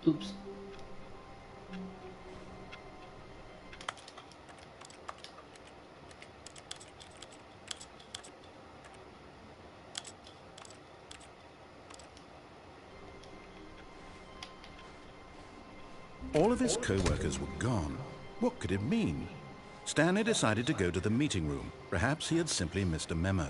Oops. All of his co-workers were gone. What could it mean? Stanley decided to go to the meeting room. Perhaps he had simply missed a memo.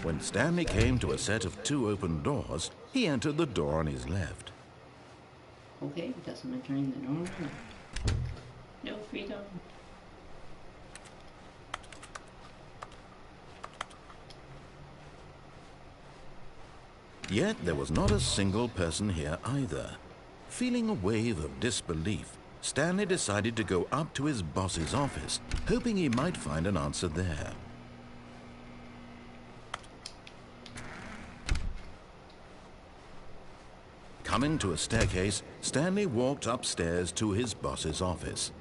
When Stanley came to a set of 2 open doors, he entered the door on his left. Okay, because I'm entering the door. No freedom. Yet there was not a single person here either. Feeling a wave of disbelief, Stanley decided to go up to his boss's office, hoping he might find an answer there. Coming to a staircase, Stanley walked upstairs to his boss's office.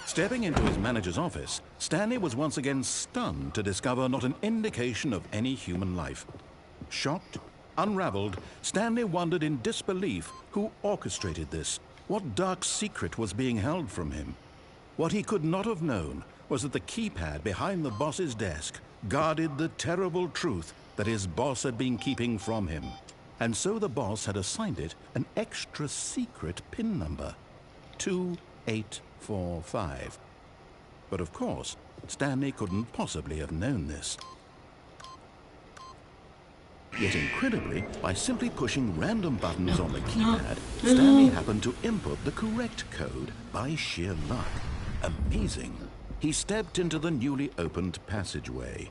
Stepping into his manager's office, Stanley was once again stunned to discover not an indication of any human life. Shocked, unraveled, Stanley wondered in disbelief who orchestrated this, what dark secret was being held from him. What he could not have known was that the keypad behind the boss's desk guarded the terrible truth that his boss had been keeping from him. And so the boss had assigned it an extra secret PIN number, 2845. But of course, Stanley couldn't possibly have known this. Yet incredibly, by simply pushing random buttons on the keypad, Stanley happened to input the correct code by sheer luck. Amazing. He stepped into the newly opened passageway.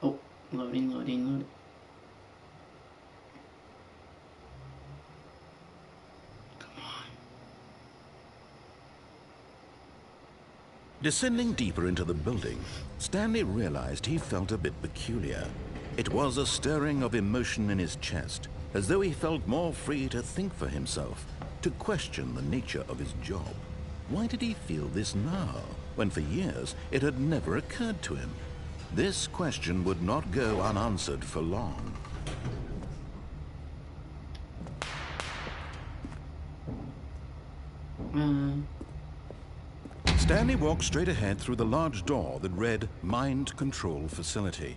Oh, loading. Come on. Descending deeper into the building, Stanley realized he felt a bit peculiar. It was a stirring of emotion in his chest, as though he felt more free to think for himself, to question the nature of his job. Why did he feel this now, when for years it had never occurred to him? This question would not go unanswered for long. Stanley walked straight ahead through the large door that read Mind Control Facility.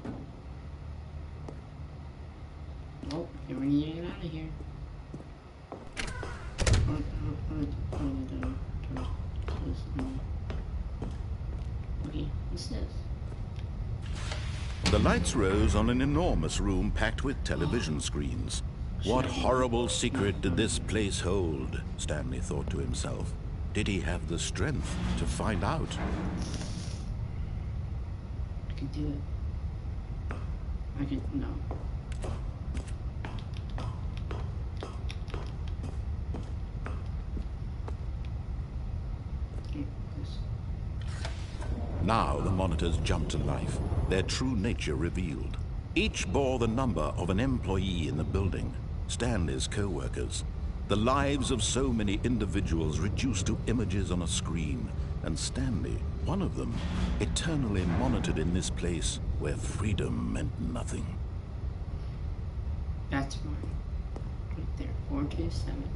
Oh, you're ready to get out of here. Okay, what's this? The lights rose on an enormous room packed with television screens. What horrible secret did this place hold? Stanley thought to himself. Did he have the strength to find out? I can do it. I can, no. Now the monitors jumped to life, their true nature revealed. Each bore the number of an employee in the building, Stanley's co-workers. The lives of so many individuals reduced to images on a screen, and Stanley, one of them, eternally monitored in this place where freedom meant nothing. That's mine. Right there, 427.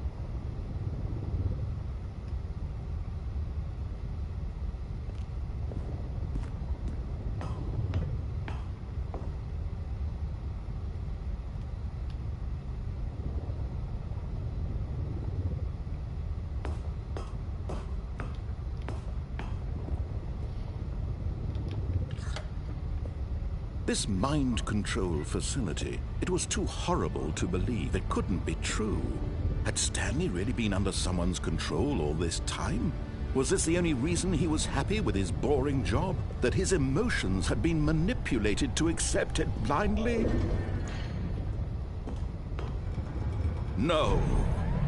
This mind control facility, it was too horrible to believe. It couldn't be true. Had Stanley really been under someone's control all this time? Was this the only reason he was happy with his boring job? That his emotions had been manipulated to accept it blindly? No,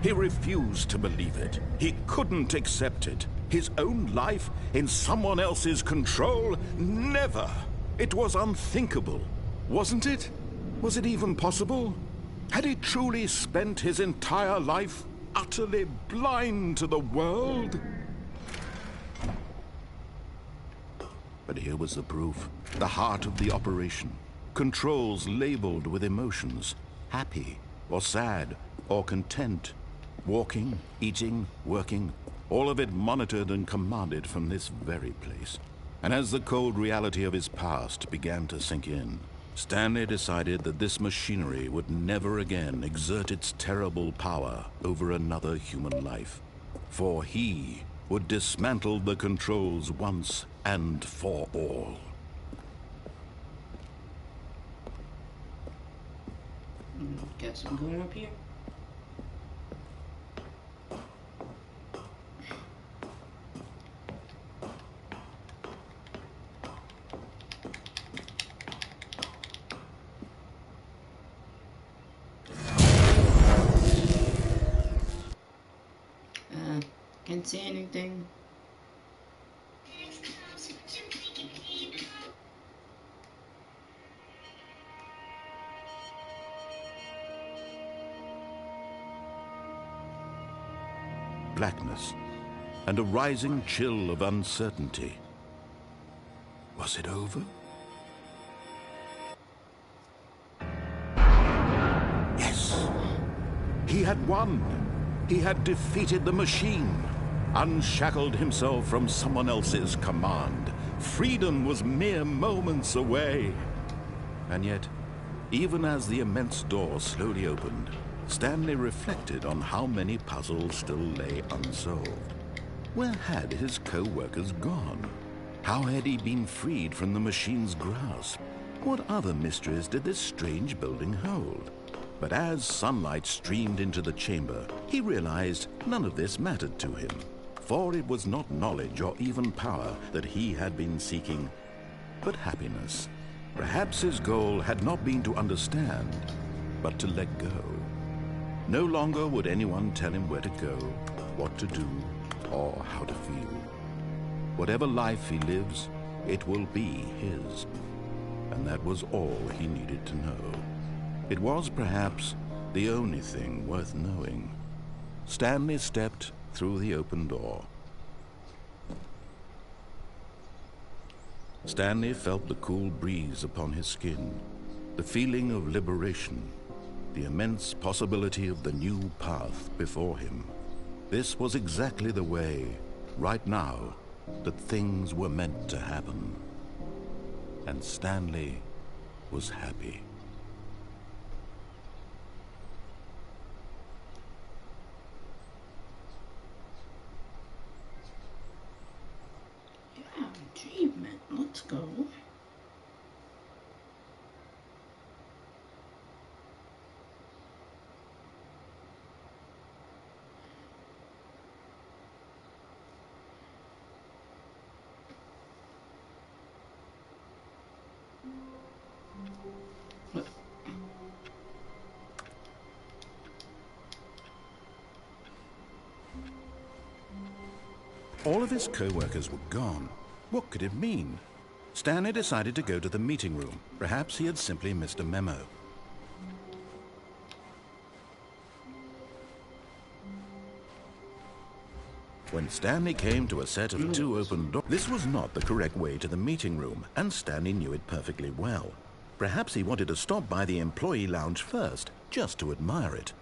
he refused to believe it. He couldn't accept it. His own life in someone else's control? Never! It was unthinkable, wasn't it? Was it even possible? Had he truly spent his entire life utterly blind to the world? But here was the proof. The heart of the operation. Controls labeled with emotions. Happy, or sad, or content. Walking, eating, working. All of it monitored and commanded from this very place. And as the cold reality of his past began to sink in, Stanley decided that this machinery would never again exert its terrible power over another human life. For he would dismantle the controls once and for all. Guess I'm going up here. Can't see anything. Blackness and a rising chill of uncertainty. Was it over? Yes! He had won! He had defeated the machine, unshackled himself from someone else's command. Freedom was mere moments away. And yet, even as the immense door slowly opened, Stanley reflected on how many puzzles still lay unsolved. Where had his co-workers gone? How had he been freed from the machine's grasp? What other mysteries did this strange building hold? But as sunlight streamed into the chamber, he realized none of this mattered to him. For it was not knowledge or even power that he had been seeking, but happiness. Perhaps his goal had not been to understand, but to let go. No longer would anyone tell him where to go, what to do, or how to feel. Whatever life he lives, it will be his. And that was all he needed to know. It was perhaps the only thing worth knowing. Stanley stepped through the open door. Stanley felt the cool breeze upon his skin, the feeling of liberation, the immense possibility of the new path before him. This was exactly the way, right now, that things were meant to happen. And Stanley was happy. Yeah, achievement. Let's go. All of his co-workers were gone. What could it mean? Stanley decided to go to the meeting room. Perhaps he had simply missed a memo. When Stanley came to a set of 2 open doors, this was not the correct way to the meeting room, and Stanley knew it perfectly well. Perhaps he wanted to stop by the employee lounge first, just to admire it.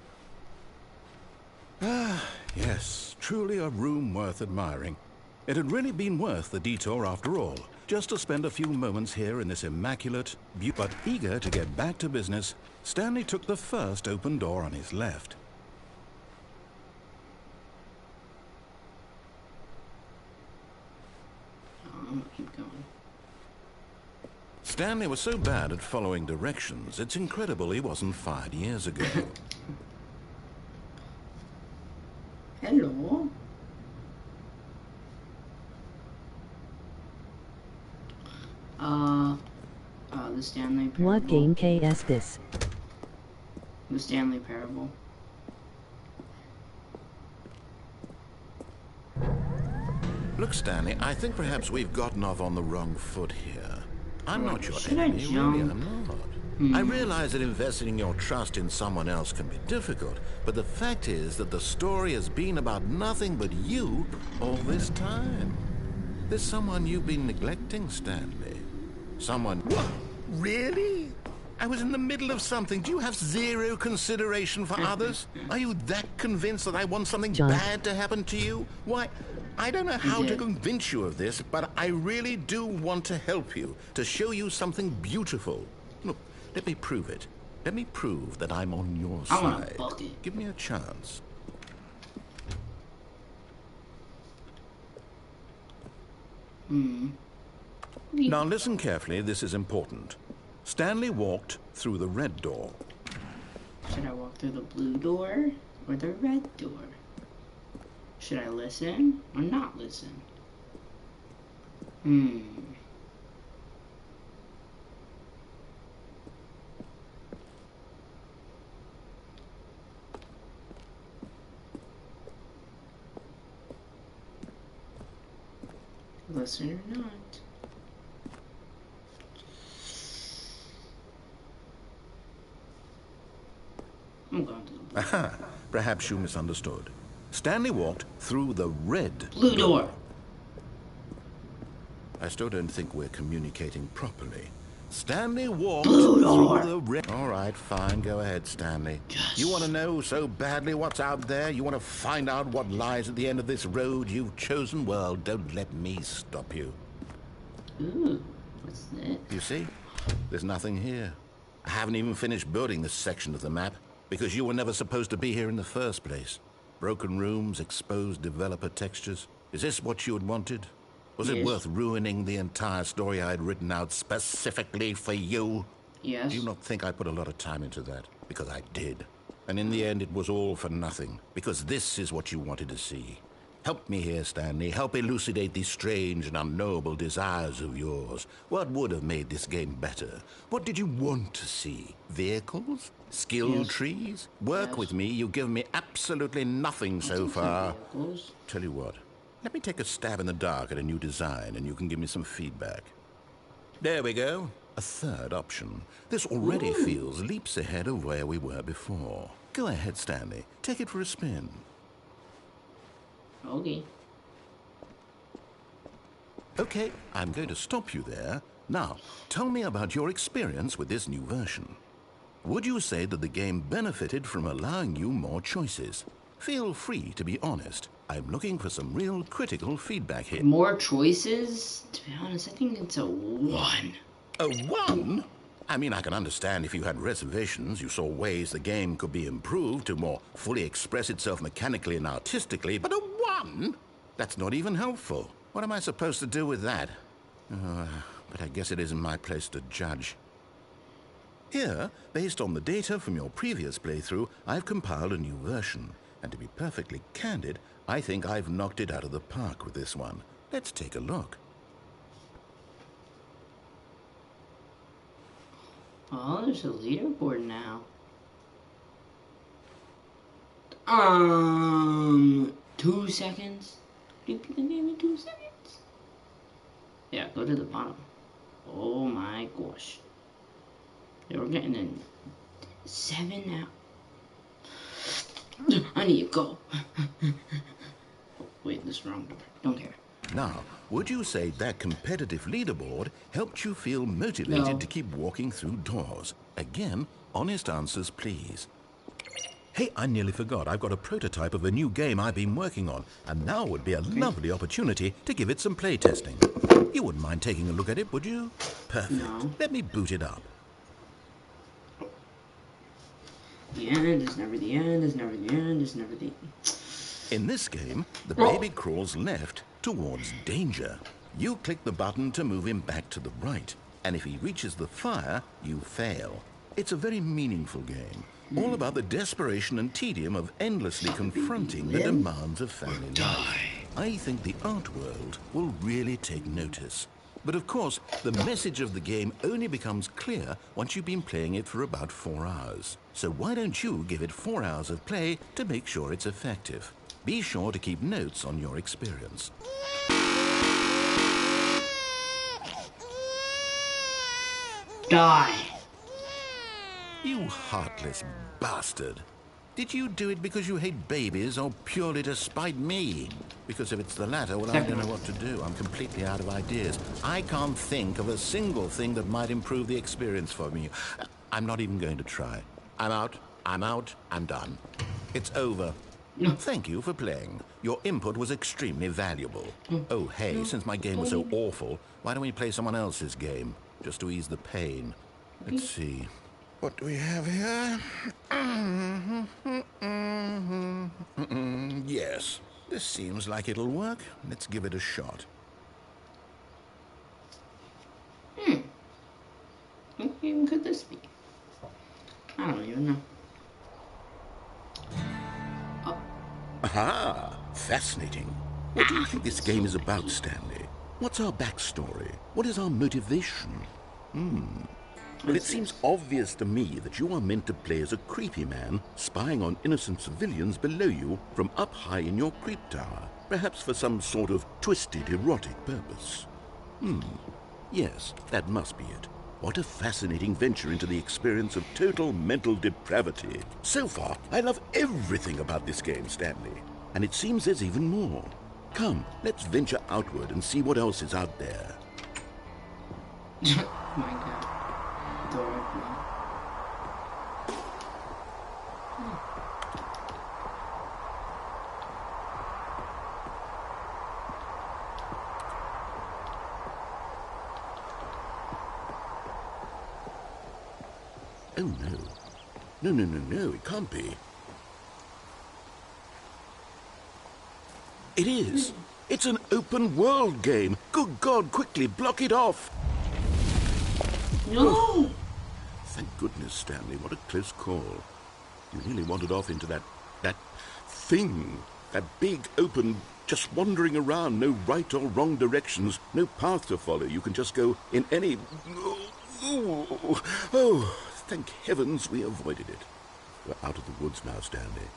Ah, yes, truly a room worth admiring. It had really been worth the detour after all, just to spend a few moments here in this immaculate, but eager to get back to business, Stanley took the first open door on his left. I'm gonna keep going. Stanley was so bad at following directions, it's incredible he wasn't fired years ago. Hello. The Stanley Parable. What game is this? The Stanley Parable. Look, Stanley, I think perhaps we've gotten off on the wrong foot here. I'm not your Should I enemy, jump? really, I'm not. I realize that investing your trust in someone else can be difficult, but the fact is that the story has been about nothing but you all this time. There's someone you've been neglecting, Stanley. Someone... What? Really? I was in the middle of something. Do you have zero consideration for others? Are you that convinced that I want something bad to happen to you? Why, I don't know how to convince you of this, but I really do want to help you, to show you something beautiful. Look, let me prove it. Let me prove that I'm on your I want a side. bucket. Give me a chance. Now listen carefully, this is important. Stanley walked through the red door. Should I walk through the blue door or the red door? Should I listen or not listen? Listen or not? I'm going to the blue. Aha, perhaps you misunderstood. Stanley walked through the red Blue door. I still don't think we're communicating properly. Stanley walked Blue door. through the red... All right, fine, go ahead, Stanley. Yes. You want to know so badly what's out there? You want to find out what lies at the end of this road you've chosen? Well, don't let me stop you. Ooh, what's this? You see? There's nothing here. I haven't even finished building this section of the map because you were never supposed to be here in the first place. Broken rooms, exposed developer textures. Is this what you had wanted? Was it Yes. worth ruining the entire story I had written out specifically for you? Yes. Do you not think I put a lot of time into that? Because I did. And in the end, it was all for nothing. Because this is what you wanted to see. Help me here, Stanley. Help elucidate these strange and unknowable desires of yours. What would have made this game better? What did you want to see? Vehicles? Skill Yes. trees? Work Yes. with me. You've given me absolutely nothing so far. Vehicles. Tell you what. Let me take a stab in the dark at a new design, and you can give me some feedback. There we go. A third option. This already feels leaps ahead of where we were before. Go ahead, Stanley. Take it for a spin. Okay. Okay, I'm going to stop you there. Now, tell me about your experience with this new version. Would you say that the game benefited from allowing you more choices? Feel free to be honest. I'm looking for some real critical feedback here. More choices? To be honest, I think it's a 1. A 1? I mean, I can understand if you had reservations, you saw ways the game could be improved to more fully express itself mechanically and artistically, but a 1? That's not even helpful. What am I supposed to do with that? But I guess it isn't my place to judge. Here, based on the data from your previous playthrough, I've compiled a new version. And to be perfectly candid, I think I've knocked it out of the park with this one. Let's take a look. Oh, there's a leaderboard now. 2 seconds? Do people give me 2 seconds? Yeah, go to the bottom. Oh my gosh. They were getting in 7 now. I need to go. Wait, this is the wrong door. Don't care. Now, would you say that competitive leaderboard helped you feel motivated No. to keep walking through doors? Again, honest answers, please. Hey, I nearly forgot. I've got a prototype of a new game I've been working on, and now would be a lovely opportunity to give it some playtesting. You wouldn't mind taking a look at it, would you? Perfect. No. Let me boot it up. The end is never the end, is never the end, is never the end. In this game, the baby crawls left towards danger. You click the button to move him back to the right. And if he reaches the fire, you fail. It's a very meaningful game, all about the desperation and tedium of endlessly confronting the demands of family life. I think the art world will really take notice. But of course, the message of the game only becomes clear once you've been playing it for about 4 hours. So why don't you give it 4 hours of play to make sure it's effective? Be sure to keep notes on your experience. Die. You heartless bastard. Did you do it because you hate babies or purely to spite me? Because if it's the latter, well, I don't know what to do. I'm completely out of ideas. I can't think of a single thing that might improve the experience for me. I'm not even going to try. I'm out, I'm done. It's over. Thank you for playing. Your input was extremely valuable. Oh, hey, since my game was so awful, why don't we play someone else's game? Just to ease the pain. Let's see. What do we have here? Yes, this seems like it'll work. Let's give it a shot. What game could this be? I don't even know. Oh. Aha! Fascinating. What do you think this game is about, Stanley? What's our backstory? What is our motivation? Well, it seems obvious to me that you are meant to play as a creepy man spying on innocent civilians below you from up high in your creep tower, perhaps for some sort of twisted erotic purpose. Yes, that must be it. What a fascinating venture into the experience of total mental depravity. So far, I love everything about this game, Stanley. And it seems there's even more. Come, let's venture outward and see what else is out there. Oh my god. Door opening. Oh, no. No, it can't be. It is. It's an open world game. Good God, quickly block it off. No! Oh, thank goodness, Stanley. What a close call. You nearly wandered off into that thing. That big, open, just wandering around. No right or wrong directions. No path to follow. You can just go in any... Oh, thank heavens we avoided it. We're out of the woods now, Stanley.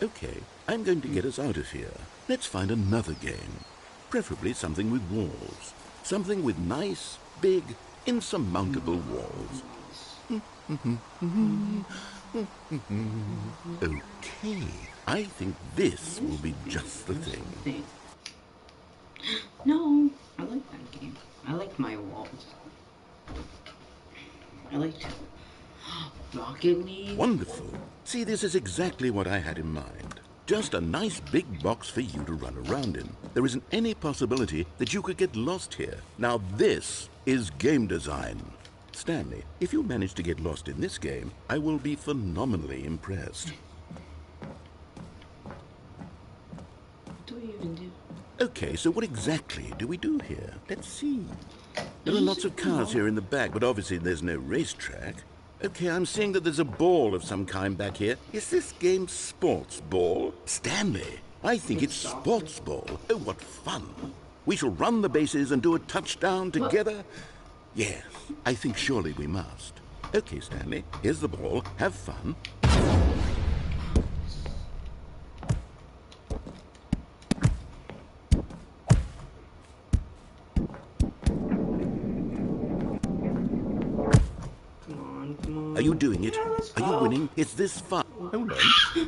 Okay, I'm going to get us out of here. Let's find another game. Preferably something with walls. Something with nice, big, insurmountable walls. Okay, I think this will be just the thing. No, I like that game. I like my walls. I liked Rocket League. Wonderful. See, this is exactly what I had in mind. Just a nice big box for you to run around in. There isn't any possibility that you could get lost here. Now this is game design. Stanley, if you manage to get lost in this game, I will be phenomenally impressed. What do we even do? Okay, so what exactly do we do here? Let's see. There are lots of cars here in the back, but obviously there's no racetrack. Okay, I'm seeing that there's a ball of some kind back here. Is this game sports ball? Stanley, I think it's sports ball. Oh, what fun. We shall run the bases and do a touchdown together. Yes, I think surely we must. Okay, Stanley, here's the ball. Have fun. Are you doing it? Are you winning? It's this fun. Hold on. I'll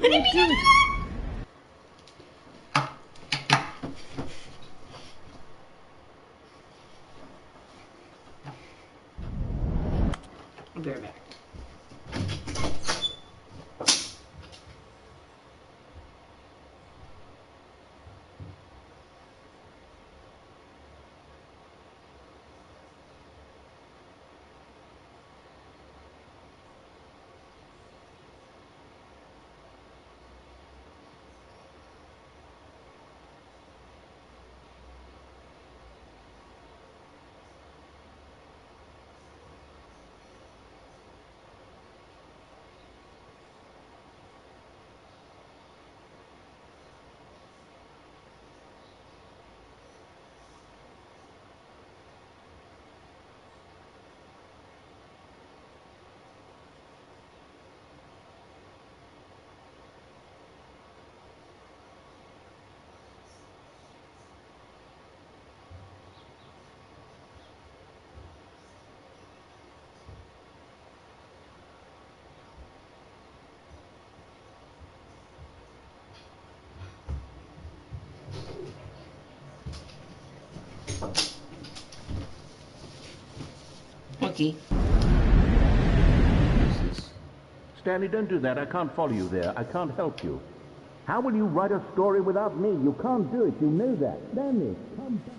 be right back. monkey. Stanley, don't do that. I can't follow you there. I can't help you. How will you write a story without me? You can't do it. You know that. Stanley, come back.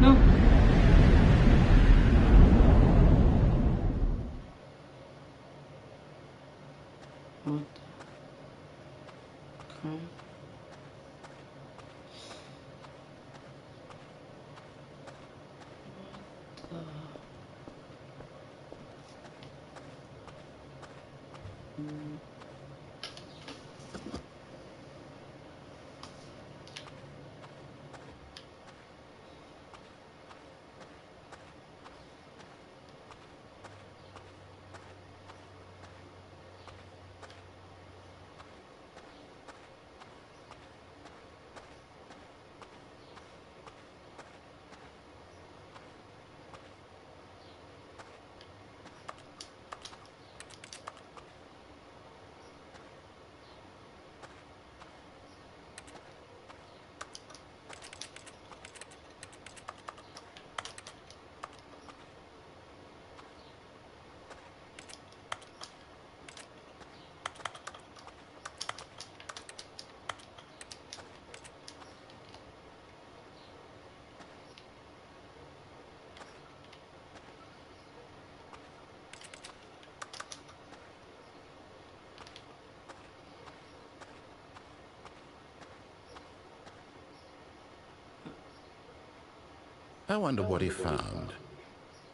No. What the crap? I wonder what he found.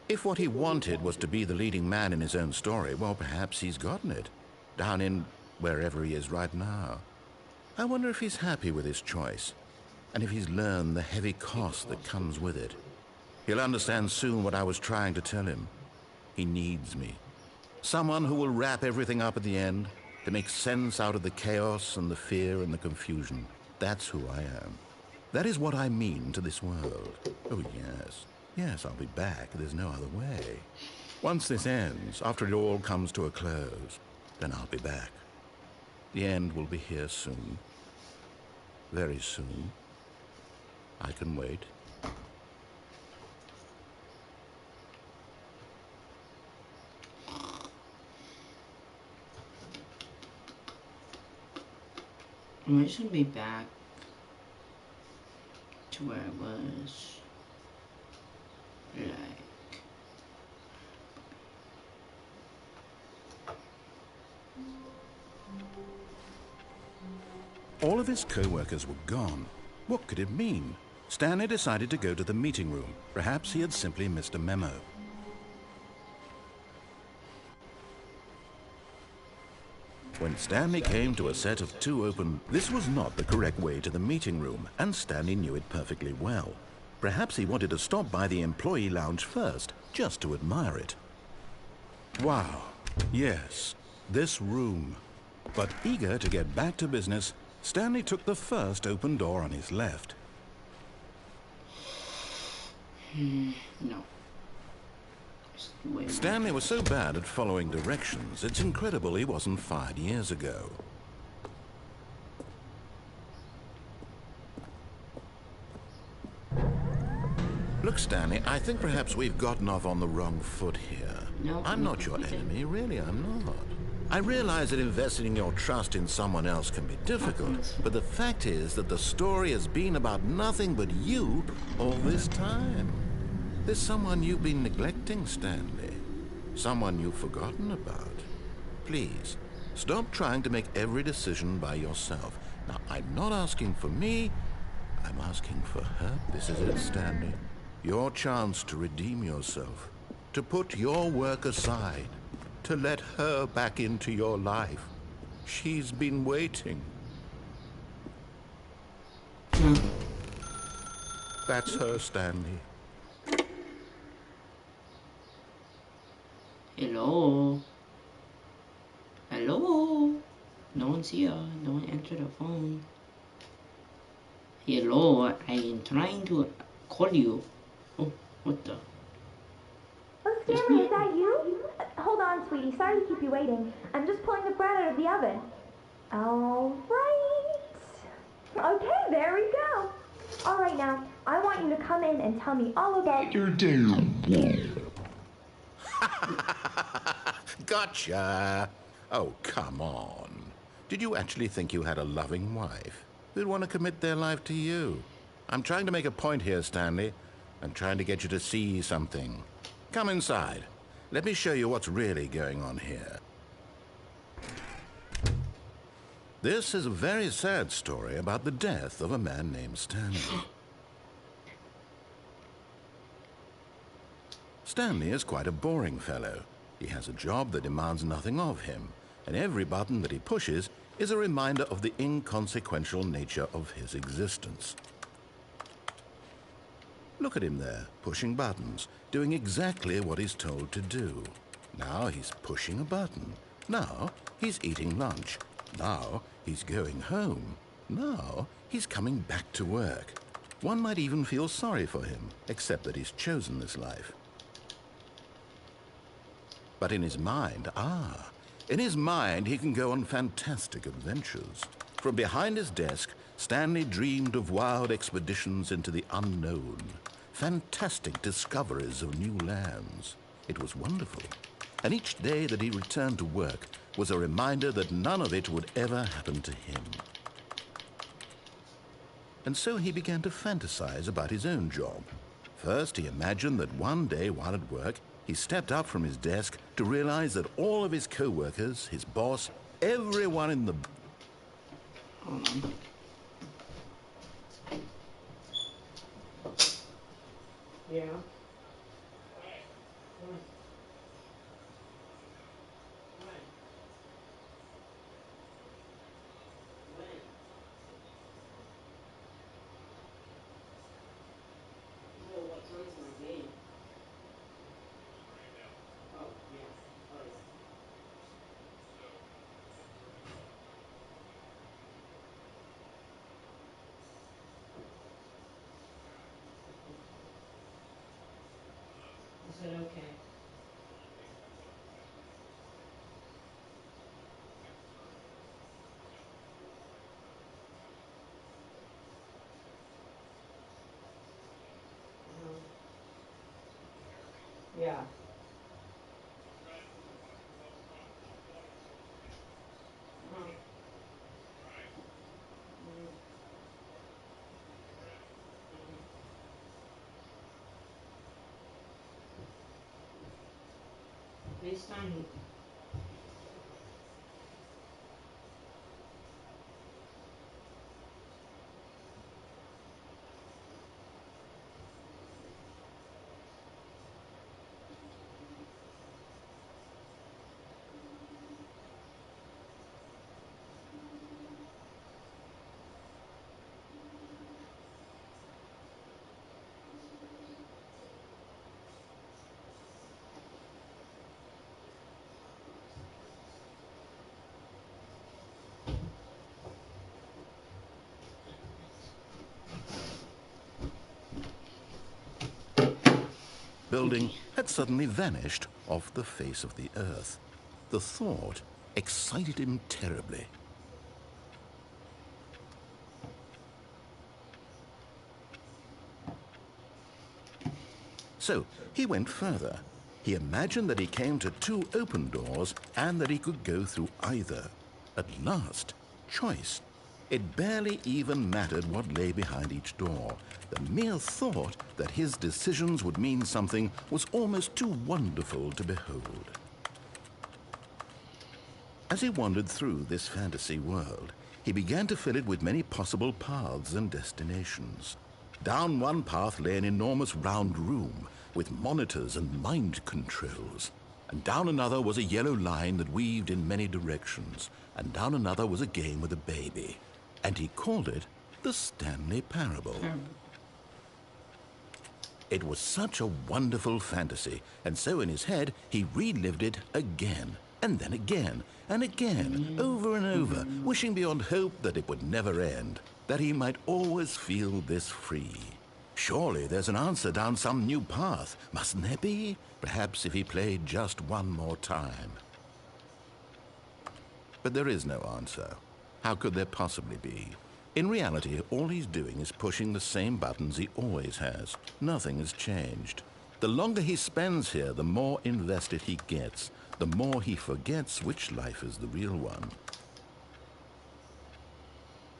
If what he wanted was to be the leading man in his own story, well, perhaps he's gotten it. Down in wherever he is right now. I wonder if he's happy with his choice, and if he's learned the heavy cost that comes with it. He'll understand soon what I was trying to tell him. He needs me. Someone who will wrap everything up at the end, to make sense out of the chaos and the fear and the confusion. That's who I am. That is what I mean to this world. Oh, yes. Yes, I'll be back. There's no other way. Once this ends, after it all comes to a close, then I'll be back. The end will be here soon. Very soon. I can wait. I'm just gonna be back to where I was. Like, all of his co-workers were gone. What could it mean? Stanley decided to go to the meeting room. Perhaps he had simply missed a memo. When Stanley came to a set of two open, this was not the correct way to the meeting room, and Stanley knew it perfectly well. Perhaps he wanted to stop by the employee lounge first, just to admire it. Wow, yes, this room. But eager to get back to business, Stanley took the first open door on his left. no. Stanley was so bad at following directions, it's incredible he wasn't fired years ago. Look, Stanley, I think perhaps we've gotten off on the wrong foot here. No, I'm not your enemy, really, I'm not. I realize that investing your trust in someone else can be difficult, but the fact is that the story has been about nothing but you all this time. There's someone you've been neglecting, Stanley. Someone you've forgotten about. Please, stop trying to make every decision by yourself. Now, I'm not asking for me, I'm asking for her. This is it, Stanley. Your chance to redeem yourself, to put your work aside, to let her back into your life. She's been waiting. That's her, Stanley. Hello? Hello? No one's here. No one answered the phone. Hello? I am trying to call you. Oh, what the? Oh, Stanley, is that you? Hold on, sweetie. Sorry to keep you waiting. I'm just pulling the bread out of the oven. All right. Okay, there we go. All right, now, I want you to come in and tell me all about your day. Gotcha! Oh, come on. Did you actually think you had a loving wife who'd want to commit their life to you? I'm trying to make a point here, Stanley. I'm trying to get you to see something. Come inside. Let me show you what's really going on here. This is a very sad story about the death of a man named Stanley. Stanley is quite a boring fellow. He has a job that demands nothing of him, and every button that he pushes is a reminder of the inconsequential nature of his existence. Look at him there, pushing buttons, doing exactly what he's told to do. Now he's pushing a button. Now he's eating lunch. Now he's going home. Now he's coming back to work. One might even feel sorry for him, except that he's chosen this life. But in his mind, he can go on fantastic adventures. From behind his desk, Stanley dreamed of wild expeditions into the unknown, fantastic discoveries of new lands. It was wonderful. And each day that he returned to work was a reminder that none of it would ever happen to him. And so he began to fantasize about his own job. First, he imagined that one day while at work, he stepped up from his desk to realize that all of his co-workers, his boss, everyone in the... Yeah. Is it okay? Yeah. This time. building had suddenly vanished off the face of the earth. The thought excited him terribly. So he went further. He imagined that he came to 2 open doors and that he could go through either. At last, choice. It barely even mattered what lay behind each door. The mere thought that his decisions would mean something was almost too wonderful to behold. As he wandered through this fantasy world, he began to fill it with many possible paths and destinations. Down one path lay an enormous round room with monitors and mind controls. And down another was a yellow line that weaved in many directions. And down another was a game with a baby. And he called it the Stanley Parable. It was such a wonderful fantasy, and so in his head he relived it again, and then again, and again, over and over, wishing beyond hope that it would never end, that he might always feel this free. Surely there's an answer down some new path, mustn't there be? Perhaps if he played just one more time. But there is no answer. How could there possibly be? In reality, all he's doing is pushing the same buttons he always has. Nothing has changed. The longer he spends here, the more invested he gets, the more he forgets which life is the real one.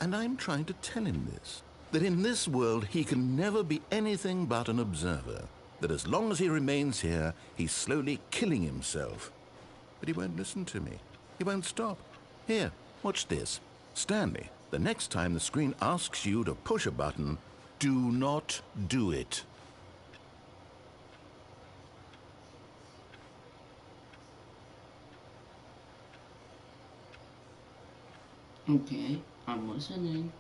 And I'm trying to tell him this, that in this world he can never be anything but an observer, that as long as he remains here, he's slowly killing himself. But he won't listen to me. He won't stop. Here, watch this. Stanley, the next time the screen asks you to push a button, do not do it. Okay, I'm listening.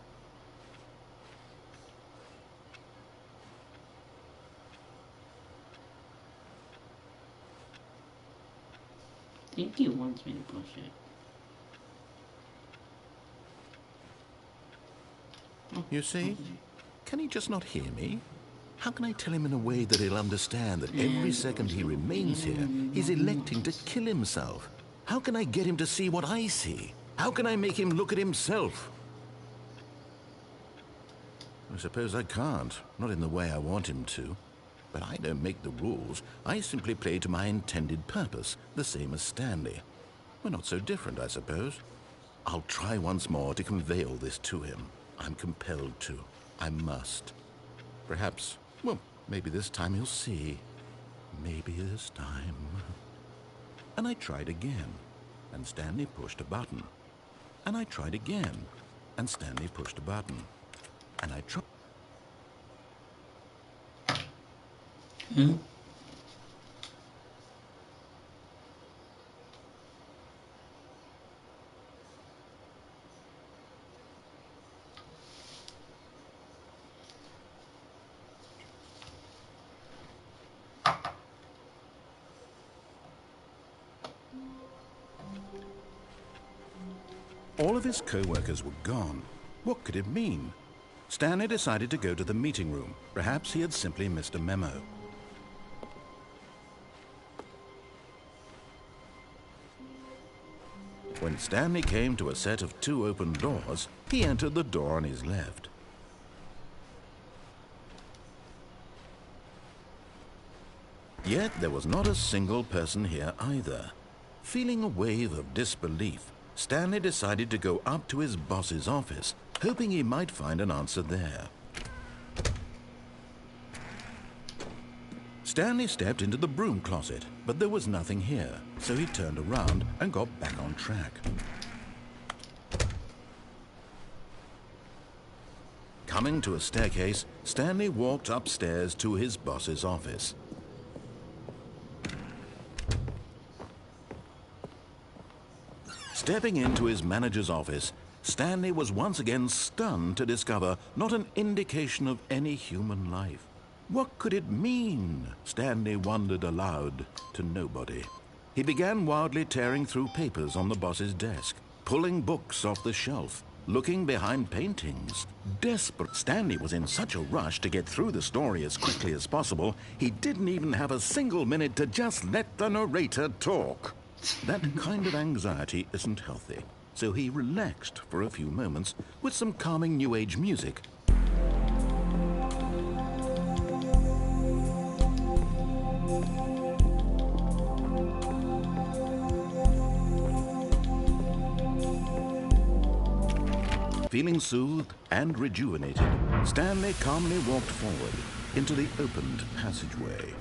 I think he wants me to push it. You see? Can he just not hear me? How can I tell him in a way that he'll understand that every second he remains here, he's electing to kill himself? How can I get him to see what I see? How can I make him look at himself? I suppose I can't, not in the way I want him to. But I don't make the rules. I simply play to my intended purpose, the same as Stanley. We're not so different, I suppose. I'll try once more to convey all this to him. I'm compelled to. I must. Perhaps, well, maybe this time he'll see. Maybe this time. And I tried again, and Stanley pushed a button. And I tried again, and Stanley pushed a button. And I tried. Hmm? All of his co-workers were gone. What could it mean? Stanley decided to go to the meeting room. Perhaps he had simply missed a memo. When Stanley came to a set of 2 open doors, he entered the door on his left. Yet there was not a single person here either. Feeling a wave of disbelief, Stanley decided to go up to his boss's office, hoping he might find an answer there. Stanley stepped into the broom closet, but there was nothing here, so he turned around and got back on track. Coming to a staircase, Stanley walked upstairs to his boss's office. Stepping into his manager's office, Stanley was once again stunned to discover not an indication of any human life. What could it mean? Stanley wondered aloud to nobody. He began wildly tearing through papers on the boss's desk, pulling books off the shelf, looking behind paintings. Desperate, Stanley was in such a rush to get through the story as quickly as possible, he didn't even have a single minute to just let the narrator talk. That kind of anxiety isn't healthy, so he relaxed for a few moments with some calming New Age music. Feeling soothed and rejuvenated, Stanley calmly walked forward into the opened passageway.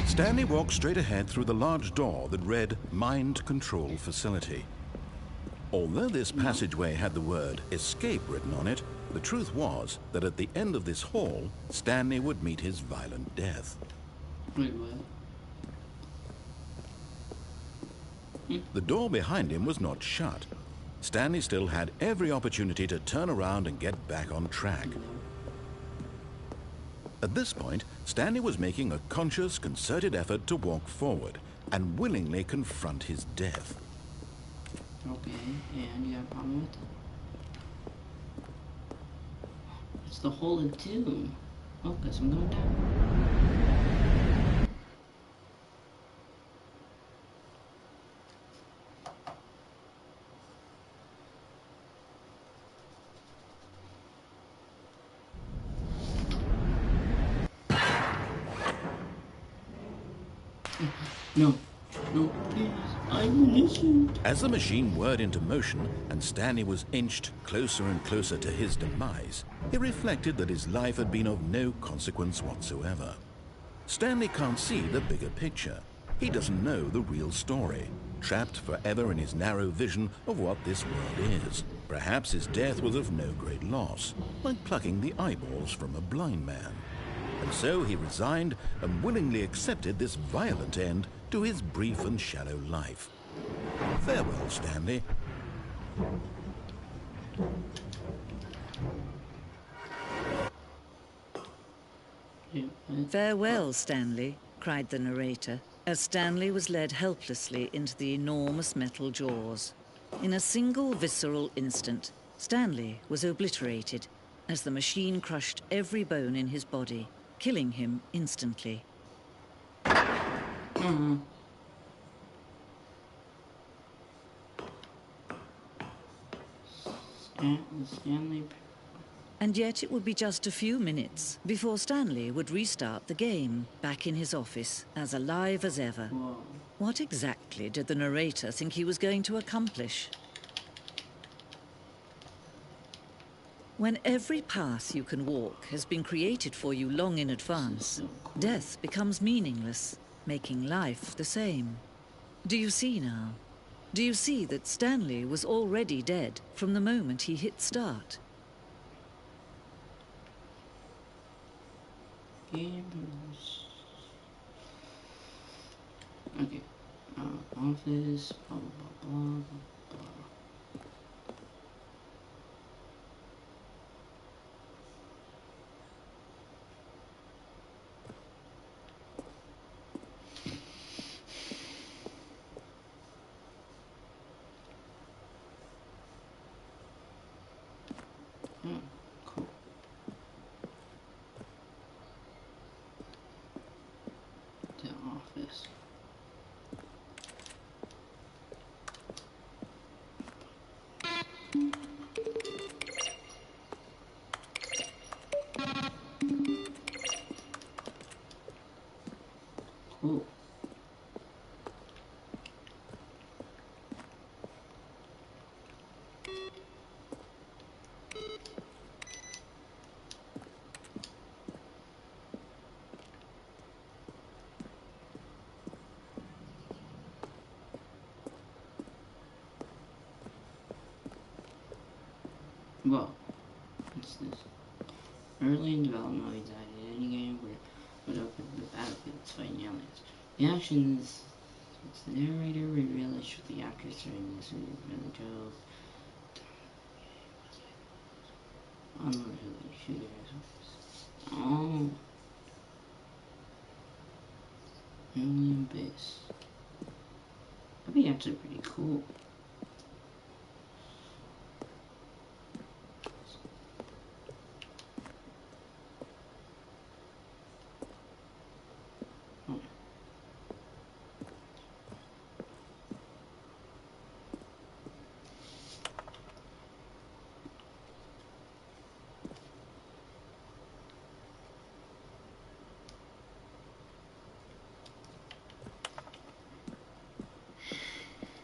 Stanley walked straight ahead through the large door that read Mind Control Facility. Although this passageway had the word escape written on it, the truth was that at the end of this hall, Stanley would meet his violent death. Wait, what? The door behind him was not shut. Stanley still had every opportunity to turn around and get back on track. At this point, Stanley was making a conscious, concerted effort to walk forward and willingly confront his death. Okay, and you have a problem with it? It's the hole of doom. Oh, guess I'm going down. No, no, please, I'm innocent. As the machine whirred into motion and Stanley was inched closer and closer to his demise, he reflected that his life had been of no consequence whatsoever. Stanley can't see the bigger picture. He doesn't know the real story, trapped forever in his narrow vision of what this world is. Perhaps his death was of no great loss, like plucking the eyeballs from a blind man. And so he resigned and willingly accepted this violent end to his brief and shallow life. Farewell, Stanley. Farewell, Stanley, cried the narrator, as Stanley was led helplessly into the enormous metal jaws. In a single visceral instant, Stanley was obliterated as the machine crushed every bone in his body, killing him instantly. Stanley. And yet it would be just a few minutes before Stanley would restart the game, back in his office, as alive as ever. Whoa. What exactly did the narrator think he was going to accomplish? When every path you can walk has been created for you long in advance, death becomes meaningless, making life the same. Do you see now? Do you see that Stanley was already dead from the moment he hit start? Gamers. Okay. Office. Blah blah blah blah blah. Cool. The office. Cool. Well, what's this? Early in development, we died in any game would open the battlefields fighting aliens. The actions, it's the narrator, we realize should the actors during this movie really drove. Unlike who the shooter is. Oh. Alien base. That'd be actually pretty cool.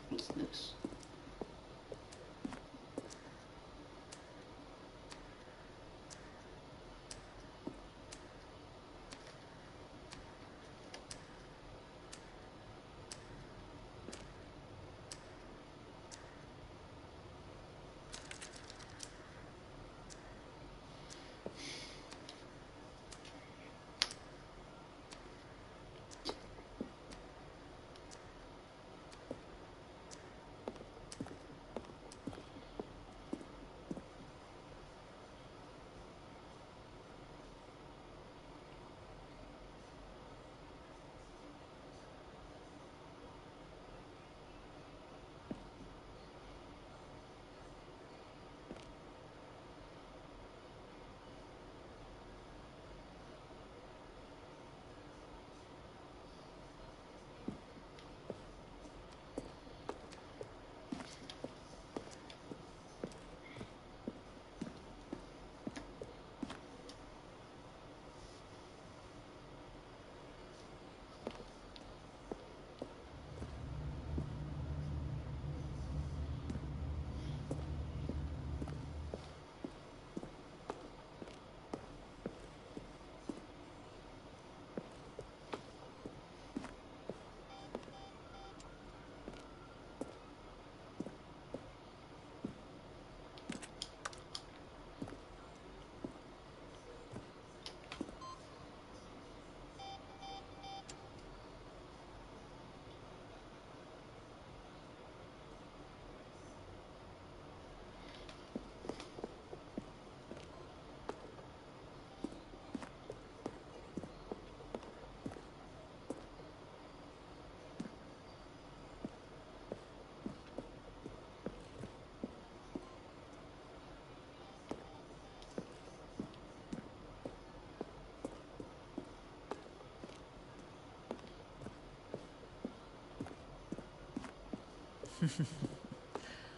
What's this?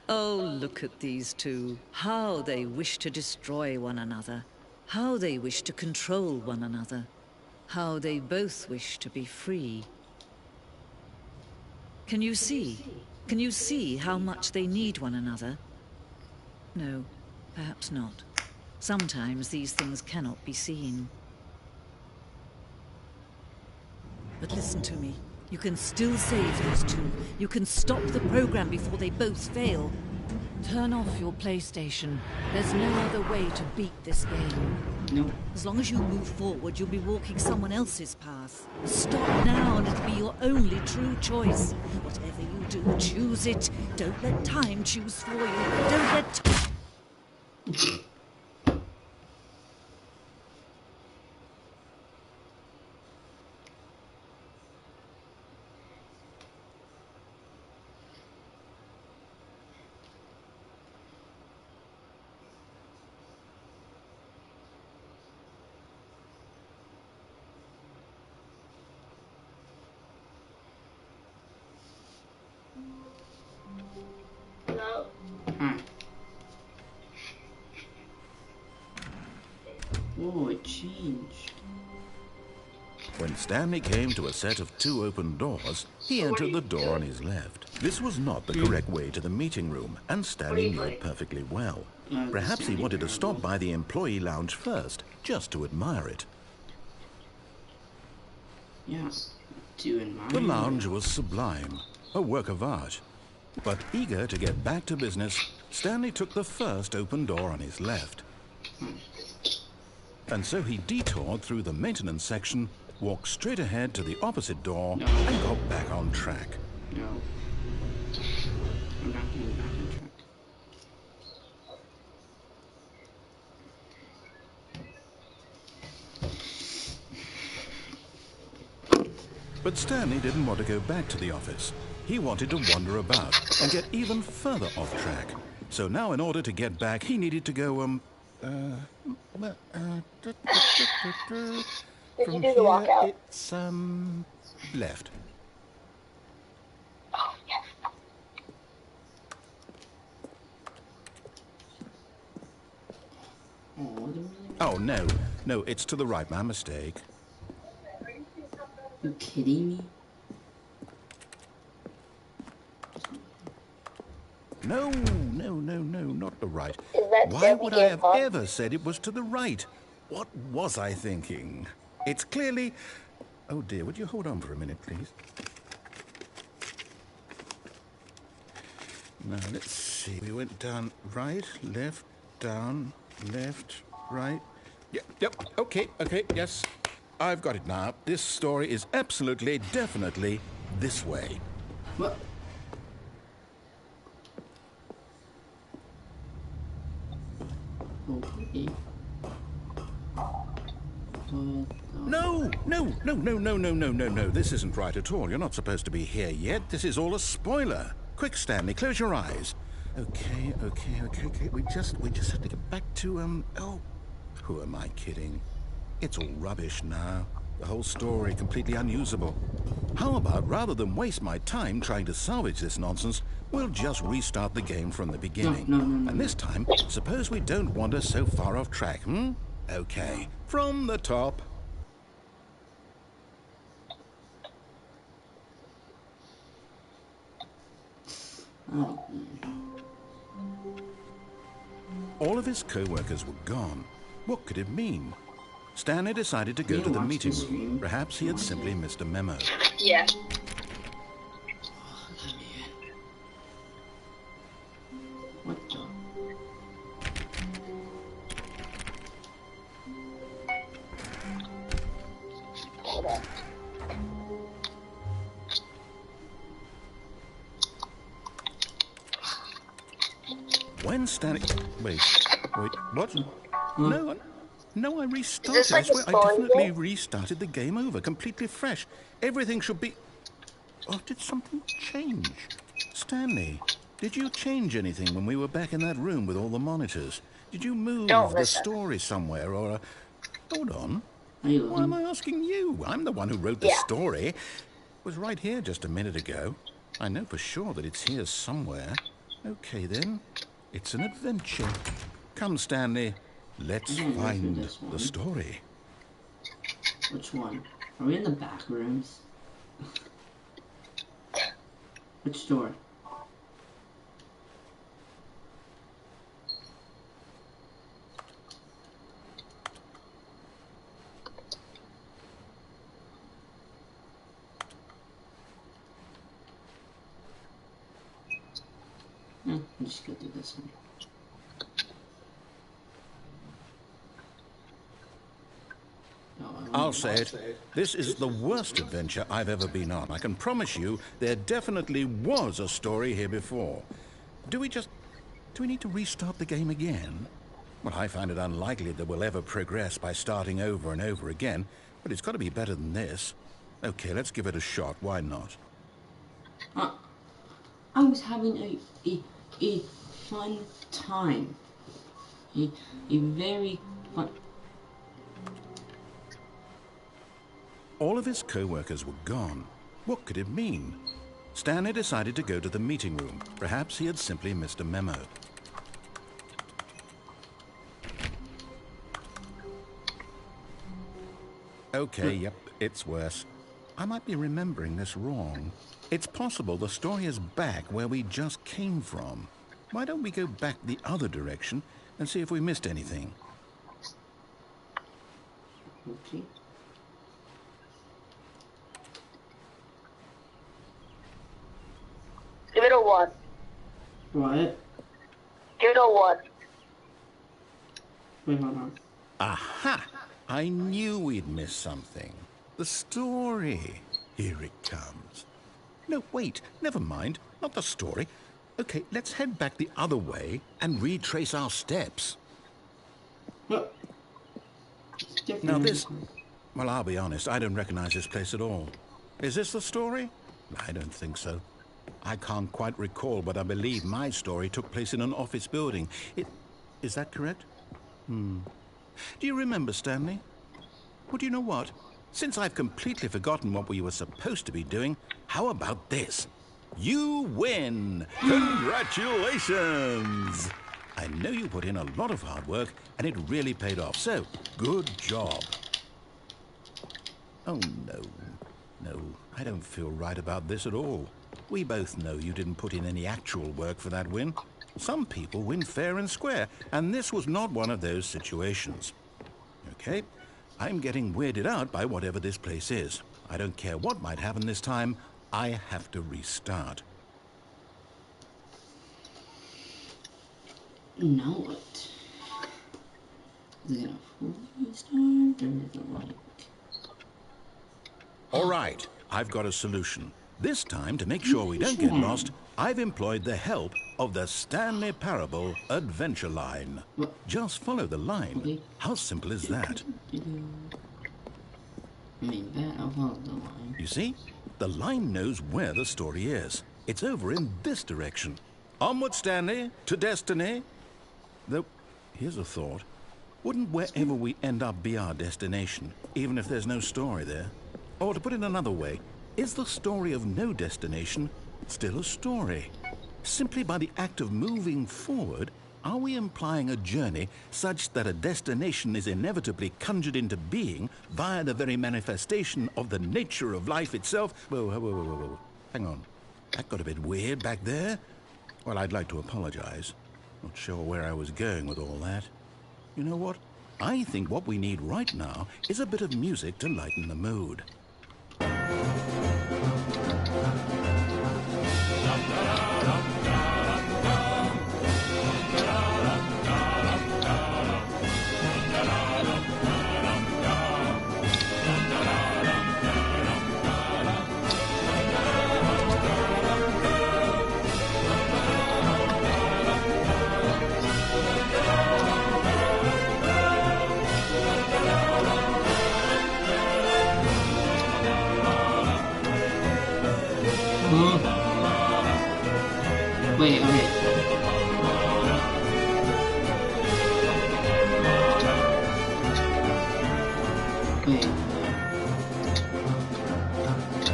Oh, look at these two. How they wish to destroy one another. How they wish to control one another. How they both wish to be free. Can you see? Can you see how much they need one another? No, perhaps not. Sometimes these things cannot be seen. But listen to me. You can still save these two. You can stop the program before they both fail. Turn off your PlayStation. There's no other way to beat this game. No. As long as you move forward, you'll be walking someone else's path. Stop now and it'll be your only true choice. Whatever you do, choose it. Don't let time choose for you. Don't let time... No. Oh, it changed. When Stanley came to a set of 2 open doors, he entered the door on his left. This was not the correct way to the meeting room, and Stanley knew it perfectly well. Perhaps he wanted to stop by the employee lounge first, just to admire it. Yes, doing mine. The lounge was sublime, a work of art. But eager to get back to business, Stanley took the first open door on his left. And so he detoured through the maintenance section, walked straight ahead to the opposite door, and got back on track. No. I'm not getting back on track. But Stanley didn't want to go back to the office. He wanted to wander about and get even further off track. So now in order to get back, he needed to go, Did from you do the here, walkout? it's, left. Oh, yes. Oh, no, it's to the right, my mistake. You kidding me? No, not the right. Is that Why Debbie would I have Gilmore? ever said it was to the right? What was I thinking? It's clearly... Oh dear, would you hold on for a minute, please? Now, let's see. We went down right, left, down, left, right. Yep, okay, yes. I've got it now. This story is absolutely, definitely this way. What? Okay. No. This isn't right at all. You're not supposed to be here yet. This is all a spoiler. Quick, Stanley, close your eyes. Okay. We just have to get back to, oh, who am I kidding? It's all rubbish now. The whole story completely unusable. How about, rather than waste my time trying to salvage this nonsense, we'll just restart the game from the beginning. No. And this time, suppose we don't wander so far off track, Okay, from the top. All of his co-workers were gone. What could it mean? Stanley decided to go to the meeting room. Perhaps he had simply missed a memo. Yeah. What the? Hold on. When Stanley... Wait, what? No, I restarted. Is this like I swear, a I story definitely game? restarted the game over, completely fresh. Everything should be... Oh, did something change? Stanley, did you change anything when we were back in that room with all the monitors? Did you move Don't the listen. story somewhere, or... Hold on. Are you Why am looking? I asking you? I'm the one who wrote the Yeah. story. It was right here just a minute ago. I know for sure that it's here somewhere. Okay, then. It's an adventure. Come, Stanley. Let's find the story. Which one? Are we in the back rooms? Which door? No, I'm just gonna do this one. I'll say it. This is the worst adventure I've ever been on. I can promise you there definitely was a story here before. Do we need to restart the game again? Well, I find it unlikely that we'll ever progress by starting over and over again, but it's got to be better than this. Okay, let's give it a shot. Why not? I was having a fun time. A very fun... All of his co-workers were gone. What could it mean? Stanley decided to go to the meeting room. Perhaps he had simply missed a memo. Okay, yep, it's worse. I might be remembering this wrong. It's possible the story is back where we just came from. Why don't we go back the other direction and see if we missed anything? Okay. Give it a 1. What? Give it a 1. Wait, hold on. Aha! I knew we'd missed something. The story. Here it comes. No, wait, never mind. Not the story. Okay, let's head back the other way and retrace our steps. What? It's different. Now this... Well, I'll be honest, I don't recognize this place at all. Is this the story? I don't think so. I can't quite recall, but I believe my story took place in an office building. Is that correct? Do you remember, Stanley? Well, do you know what? Since I've completely forgotten what we were supposed to be doing, how about this? You win! Congratulations! I know you put in a lot of hard work, and it really paid off, so good job. Oh, no. No, I don't feel right about this at all. We both know you didn't put in any actual work for that win. Some people win fair and square, and this was not one of those situations. Okay, I'm getting weirded out by whatever this place is. I don't care what might happen this time. I have to restart. Now what? Is it gonna fully restart or is it like... All right, I've got a solution. This time, to make sure we don't get lost, I've employed the help of the Stanley Parable Adventure Line. Just follow the line. How simple is that? I mean, that I'll follow the line. You see? The line knows where the story is. It's over in this direction. Onward, Stanley, to destiny. Though, here's a thought. Wouldn't wherever we end up be our destination, even if there's no story there? Or to put it another way, is the story of no destination still a story? Simply by the act of moving forward, are we implying a journey such that a destination is inevitably conjured into being via the very manifestation of the nature of life itself? Whoa. Hang on. That got a bit weird back there. Well, I'd like to apologize. Not sure where I was going with all that. You know what? I think what we need right now is a bit of music to lighten the mood. Wait, okay. Wait.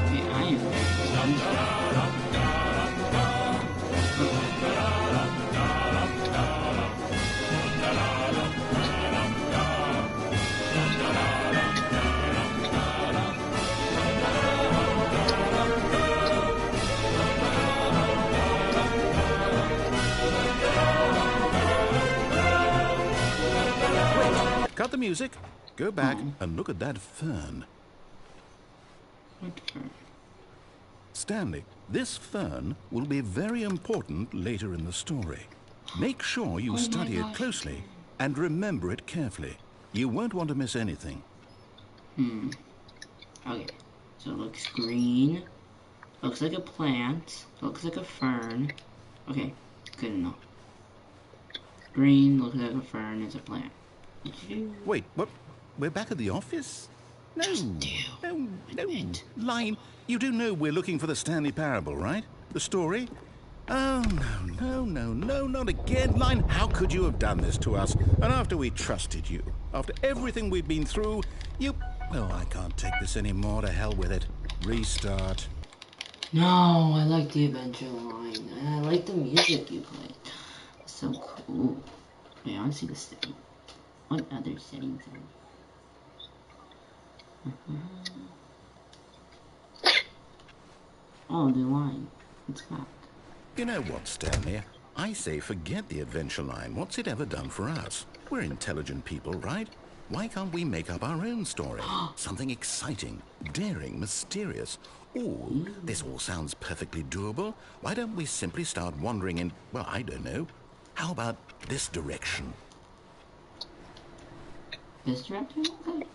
Wait, I am very confused. music. Go back and look at that fern. What fern? Stanley, this fern will be very important later in the story. Make sure you study it closely and remember it carefully. You won't want to miss anything. Okay, so it looks green. Looks like a plant. Looks like a fern. Okay, good enough. Green looks like a fern. It's a plant. Wait, what? We're back at the office? No, no. Line, you do know we're looking for the Stanley Parable, right? The story? Oh, no, not again. Line, how could you have done this to us? And after we trusted you, after everything we've been through, you... Oh, I can't take this anymore. To hell with it. Restart. No, I like the adventure line. And I like the music you played. It's so cool. Wait, I want to see the setting. What other settings are there? Oh, the line. It's back. You know what, Stanley? I say forget the adventure line. What's it ever done for us? We're intelligent people, right? Why can't we make up our own story? Something exciting, daring, mysterious. Ooh, this all sounds perfectly doable. Why don't we simply start wandering in, well, I don't know. How about this direction? This direction? Okay.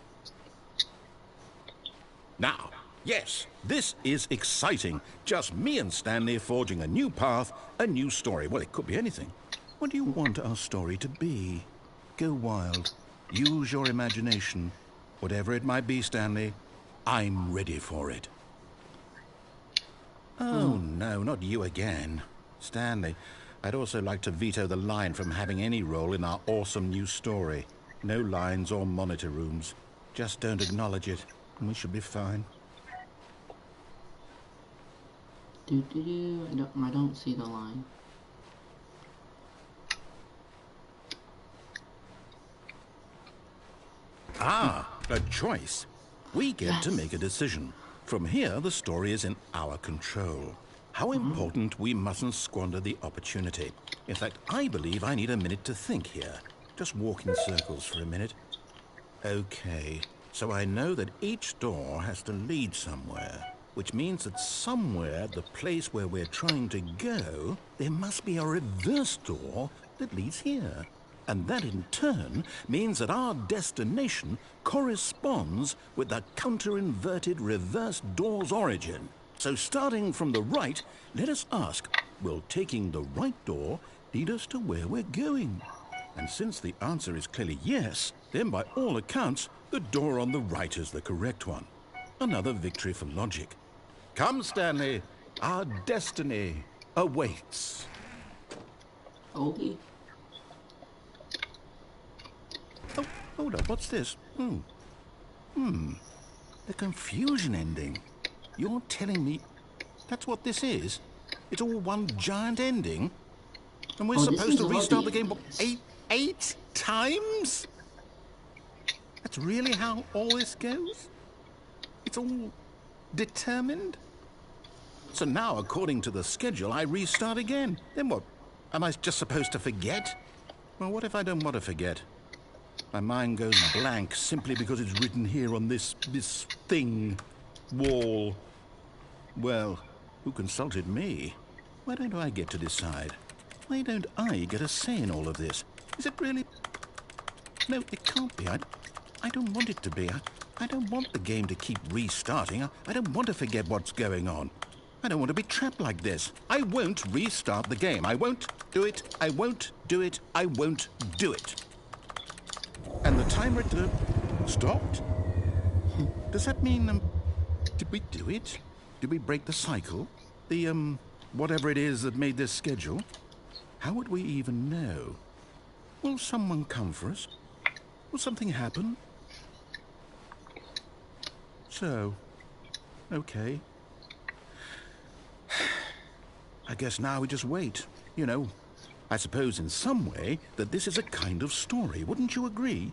Now, yes, this is exciting. Just me and Stanley forging a new path, a new story. Well, it could be anything. What do you want our story to be? Go wild. Use your imagination. Whatever it might be, Stanley, I'm ready for it. Oh, no, not you again. Stanley, I'd also like to veto the line from having any role in our awesome new story. No lines or monitor rooms. Just don't acknowledge it, and we should be fine. I don't see the line. Ah, a choice. We get to make a decision. From here, the story is in our control. How important we mustn't squander the opportunity. In fact, I believe I need a minute to think here. Just walk in circles for a minute. Okay, so I know that each door has to lead somewhere, which means that somewhere, the place where we're trying to go, there must be a reverse door that leads here. And that in turn means that our destination corresponds with the counter-inverted reverse door's origin. So starting from the right, let us ask, will taking the right door lead us to where we're going? And since the answer is clearly yes, then by all accounts, the door on the right is the correct one. Another victory for logic. Come, Stanley, our destiny awaits. Okay. Oh, hold up, what's this? The confusion ending. You're telling me that's what this is? It's all one giant ending? And we're supposed to restart the game, what, eight times? That's really how all this goes? It's all determined? So now, according to the schedule, I restart again. Then what? Am I just supposed to forget? Well, what if I don't want to forget? My mind goes blank simply because it's written here on this thing, wall. Well, who consulted me? Why don't I get to decide? Why don't I get a say in all of this? Is it really? No, it can't be. I don't want it to be. I don't want the game to keep restarting. I don't want to forget what's going on. I don't want to be trapped like this. I won't restart the game. I won't do it. I won't do it. I won't do it. And the timer stopped? Does that mean, did we do it? Did we break the cycle? The, whatever it is that made this schedule? How would we even know? Will someone come for us? Will something happen? So, okay. I guess now we just wait, you know. I suppose in some way that this is a kind of story, wouldn't you agree?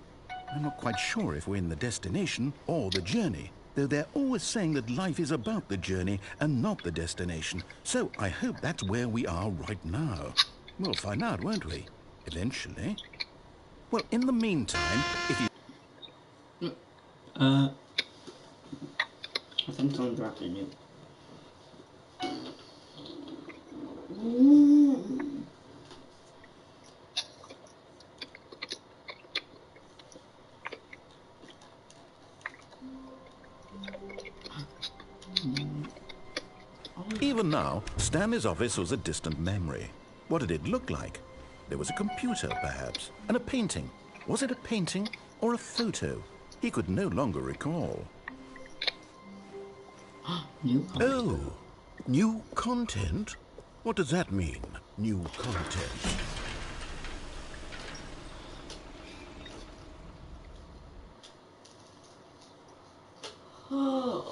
I'm not quite sure if we're in the destination or the journey, though they're always saying that life is about the journey and not the destination. So I hope that's where we are right now. We'll find out, won't we? Eventually. Well, in the meantime, if you... I think someone dropped a nuke. Even now, Stanley's office was a distant memory. What did it look like? There was a computer, perhaps, and a painting. Was it a painting or a photo? He could no longer recall. New content. Oh, new content? What does that mean, new content? Oh.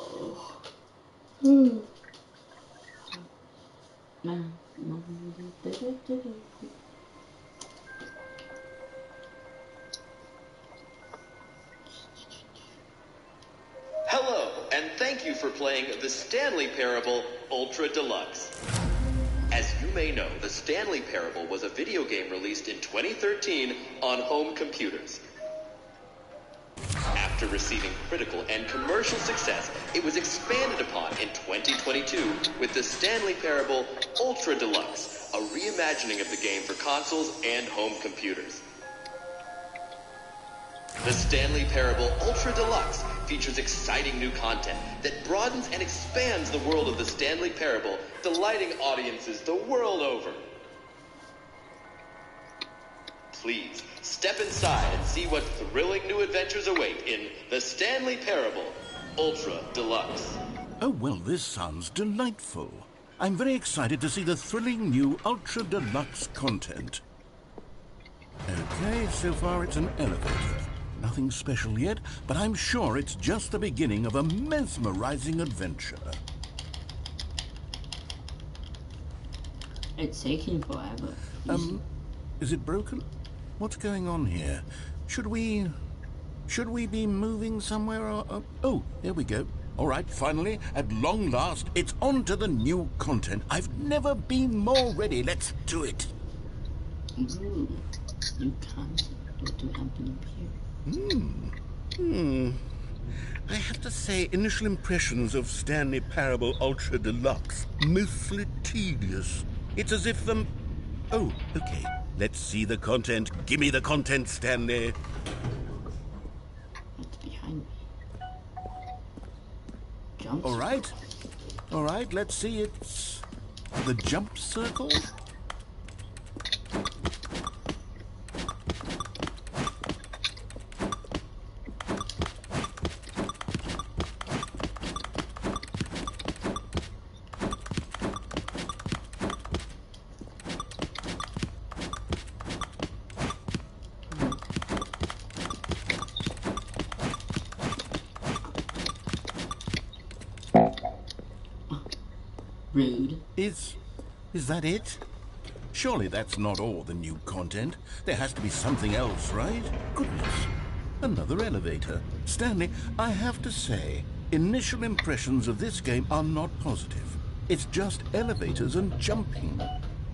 Hello, and thank you for playing the Stanley Parable Ultra Deluxe. As you may know, the Stanley Parable was a video game released in 2013 on home computers. After receiving critical and commercial success, it was expanded upon in 2022 with the Stanley Parable Ultra Deluxe, a reimagining of the game for consoles and home computers. The Stanley Parable Ultra Deluxe features exciting new content that broadens and expands the world of the Stanley Parable, delighting audiences the world over. Please, step inside and see what thrilling new adventures await in the Stanley Parable Ultra Deluxe. Oh, well, this sounds delightful. I'm very excited to see the thrilling new Ultra Deluxe content. Okay, so far it's an elevator. Nothing special yet, but I'm sure it's just the beginning of a mesmerizing adventure. It's taking forever. Is it broken? What's going on here? Should we be moving somewhere or... Oh, here we go. All right, finally, at long last, it's on to the new content. I've never been more ready. Let's do it. Ooh, new content. What do happen here? I have to say, initial impressions of Stanley Parable Ultra Deluxe, mostly tedious. It's as if the... Oh, okay. Let's see the content. Give me the content, Stanley. What's behind me? Jump. All right, let's see. It's the jump circle. Rude. Is that it? Surely that's not all the new content. There has to be something else, right? Goodness. Another elevator. Stanley, I have to say, initial impressions of this game are not positive. It's just elevators and jumping.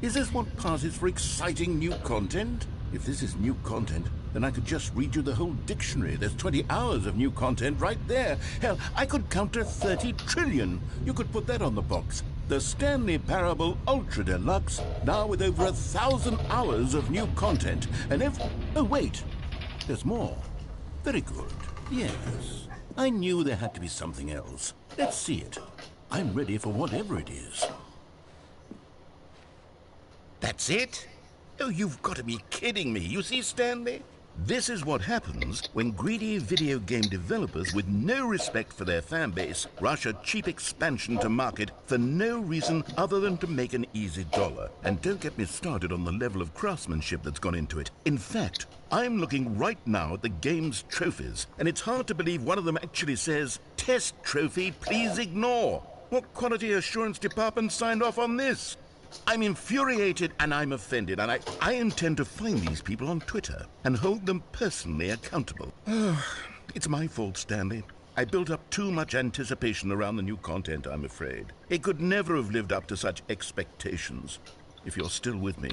Is this what passes for exciting new content? If this is new content, then I could just read you the whole dictionary. There's 20 hours of new content right there. Hell, I could count to 30 trillion. You could put that on the box. The Stanley Parable Ultra Deluxe, now with over 1,000 hours of new content. And oh, wait, there's more. Very good. Yes, I knew there had to be something else. Let's see it. I'm ready for whatever it is. That's it? Oh, you've got to be kidding me. You see, Stanley? This is what happens when greedy video game developers with no respect for their fan base rush a cheap expansion to market for no reason other than to make an easy dollar. And don't get me started on the level of craftsmanship that's gone into it. In fact, I'm looking right now at the game's trophies, and it's hard to believe one of them actually says, "Test trophy, please ignore." What quality assurance department signed off on this? I'm infuriated and I'm offended, and I intend to find these people on Twitter and hold them personally accountable. It's my fault, Stanley. I built up too much anticipation around the new content, I'm afraid. It could never have lived up to such expectations. If you're still with me,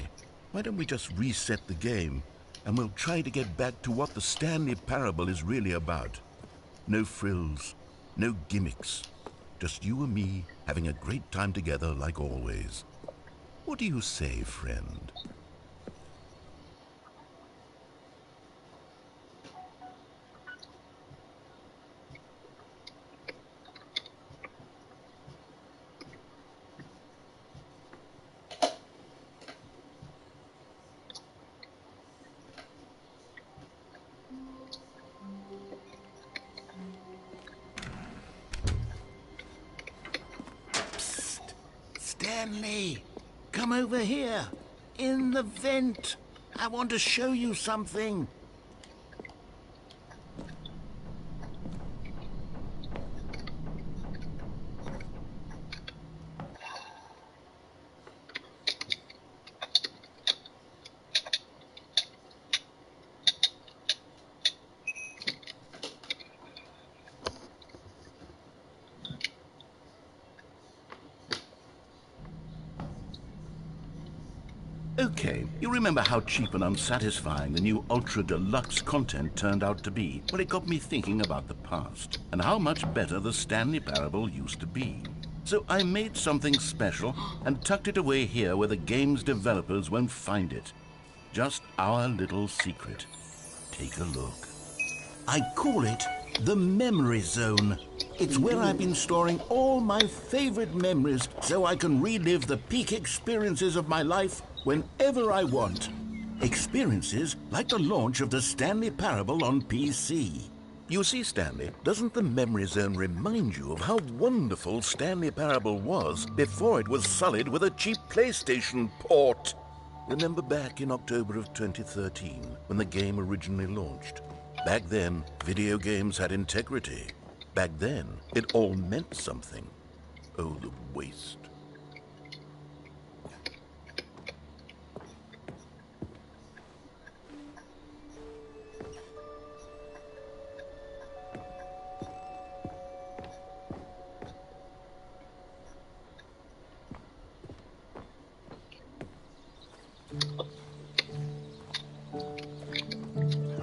why don't we just reset the game and we'll try to get back to what the Stanley Parable is really about. No frills, no gimmicks. Just you and me having a great time together like always. What do you say, friend? Stanley, come over here. In the vent. I want to show you something. Okay, you remember how cheap and unsatisfying the new Ultra Deluxe content turned out to be? Well, it got me thinking about the past and how much better the Stanley Parable used to be. So I made something special and tucked it away here where the game's developers won't find it. Just our little secret. Take a look. I call it the Memory Zone. It's where I've been storing all my favorite memories so I can relive the peak experiences of my life whenever I want. Experiences like the launch of the Stanley Parable on PC. You see, Stanley, doesn't the Memory Zone remind you of how wonderful Stanley Parable was before it was sullied with a cheap PlayStation port? Remember back in October of 2013 when the game originally launched? Back then, video games had integrity. Back then, it all meant something. Oh, the waste.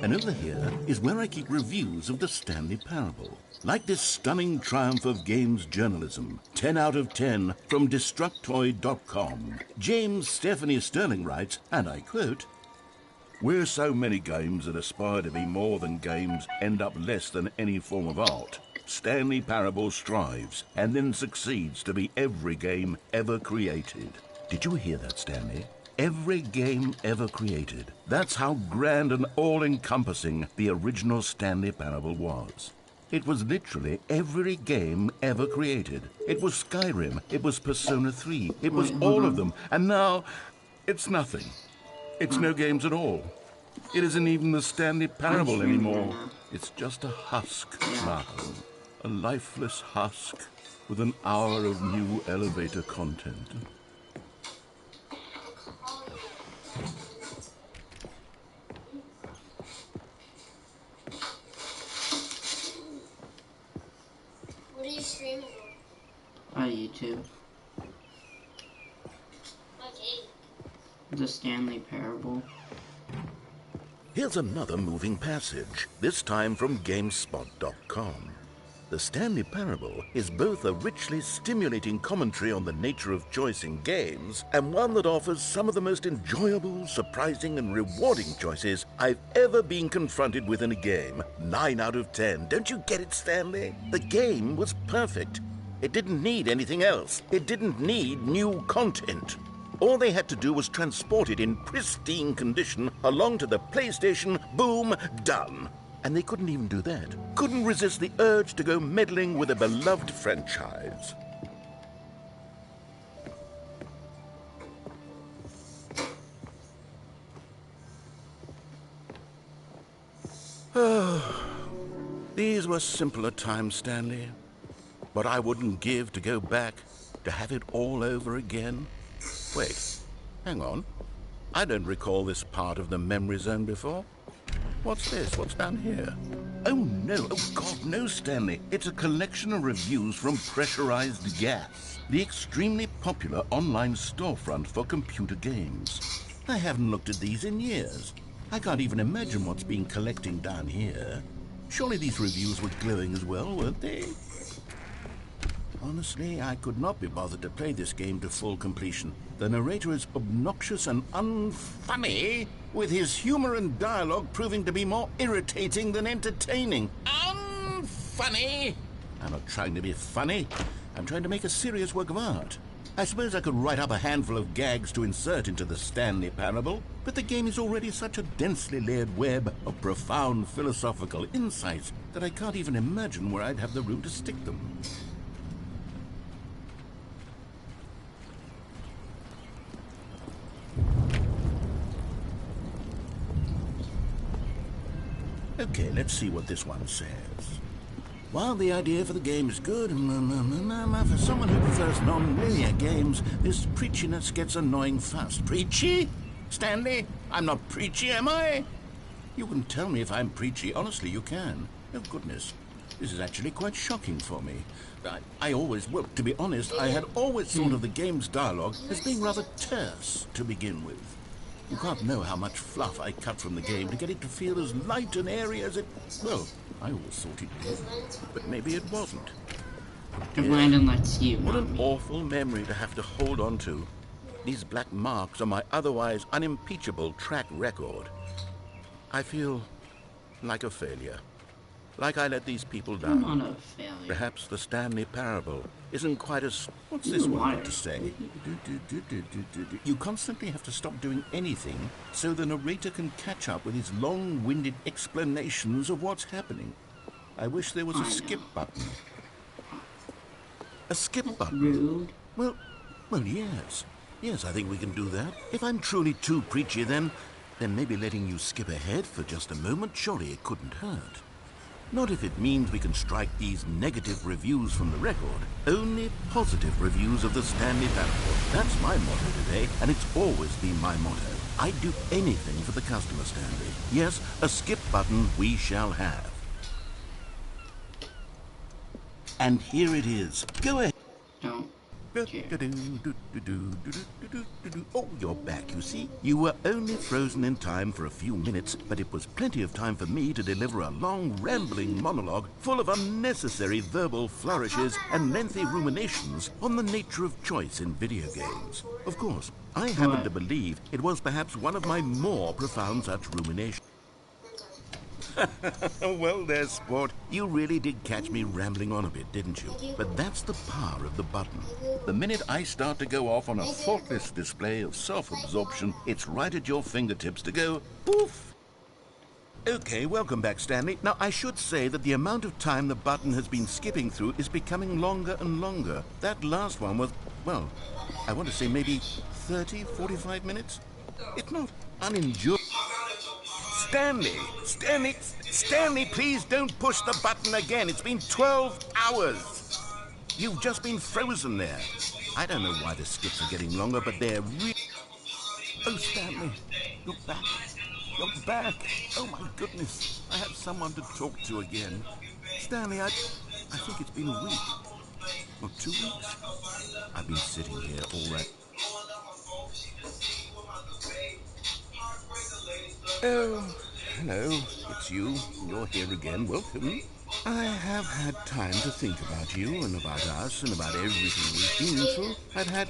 And over here is where I keep reviews of the Stanley Parable. Like this stunning triumph of games journalism, 10 out of 10 from Destructoid.com. James Stephanie Sterling writes, and I quote, "Where so many games that aspire to be more than games end up less than any form of art, Stanley Parable strives and then succeeds to be every game ever created." Did you hear that, Stanley? Every game ever created. That's how grand and all-encompassing the original Stanley Parable was. It was literally every game ever created. It was Skyrim, it was Persona 3, it was all of them. And now, it's nothing. It's no games at all. It isn't even the Stanley Parable anymore. It's just a husk, Marco. A lifeless husk with an hour of new elevator content. What are you streaming on? YouTube. Okay. The Stanley Parable. Here's another moving passage, this time from GameSpot.com. The Stanley Parable is both a richly stimulating commentary on the nature of choice in games and one that offers some of the most enjoyable, surprising, and rewarding choices I've ever been confronted with in a game. 9 out of 10. Don't you get it, Stanley? The game was perfect. It didn't need anything else. It didn't need new content. All they had to do was transport it in pristine condition along to the PlayStation. Boom, done. And they couldn't even do that. Couldn't resist the urge to go meddling with a beloved franchise. Oh, these were simpler times, Stanley. But I wouldn't give to go back, to have it all over again. Wait, hang on. I don't recall this part of the Memory Zone before. What's this? What's down here? Oh, no. Oh, God, no, Stanley. It's a collection of reviews from Pressurized Gas, the extremely popular online storefront for computer games. I haven't looked at these in years. I can't even imagine what's been collecting down here. Surely these reviews were glowing as well, weren't they? Honestly, I could not be bothered to play this game to full completion. The narrator is obnoxious and unfunny, with his humor and dialogue proving to be more irritating than entertaining. Unfunny! I'm not trying to be funny. I'm trying to make a serious work of art. I suppose I could write up a handful of gags to insert into the Stanley Parable, but the game is already such a densely layered web of profound philosophical insights that I can't even imagine where I'd have the room to stick them. Okay, let's see what this one says. While the idea for the game is good, for someone who prefers non-linear games, this preachiness gets annoying fast. Preachy? Stanley? I'm not preachy, am I? You can tell me if I'm preachy. Honestly, you can. Oh, goodness. This is actually quite shocking for me. Well, to be honest, I had always thought of the game's dialogue as being rather terse to begin with. You can't know how much fluff I cut from the game to get it to feel as light and airy as it... Well, I always thought it did, but maybe it wasn't. If Landon lets you, what not an me. awful memory to have to hold on to. These black marks are my otherwise unimpeachable track record. I feel like a failure. Like I let these people down. I'm not a failure. Perhaps the Stanley Parable isn't quite as... What's this one got to say? You constantly have to stop doing anything so the narrator can catch up with his long-winded explanations of what's happening. I wish there was a skip button. A skip button? Rude. Well, yes. Yes, I think we can do that. If I'm truly too preachy, then maybe letting you skip ahead for just a moment, surely it couldn't hurt. Not if it means we can strike these negative reviews from the record. Only positive reviews of the Stanley Parable. That's my motto today, and it's always been my motto. I'd do anything for the customer, Stanley. Yes, a skip button we shall have. And here it is. Go ahead. Don't. Oh, you're back, you see. You were only frozen in time for a few minutes, but it was plenty of time for me to deliver a long, rambling monologue full of unnecessary verbal flourishes and lengthy ruminations on the nature of choice in video games. Of course, I happen to believe it was perhaps one of my more profound such ruminations. Well, there, sport. You really did catch me rambling on a bit, didn't you? But that's the power of the button. The minute I start to go off on a thoughtless display of self-absorption, it's right at your fingertips to go poof. Okay, welcome back, Stanley. Now, I should say that the amount of time the button has been skipping through is becoming longer and longer. That last one was, well, I want to say maybe 30, 45 minutes? It's not unendurable. Stanley, please don't push the button again. It's been 12 hours. You've just been frozen there. I don't know why the skips are getting longer, but they're really... Oh, Stanley, you're back. You're back. Oh, my goodness. I have someone to talk to again. Stanley, I think it's been a week. Or 2 weeks. I've been sitting here all right. Oh, hello, it's you. You're here again. Welcome. I have had time to think about you and about us and about everything we've been through. I've had...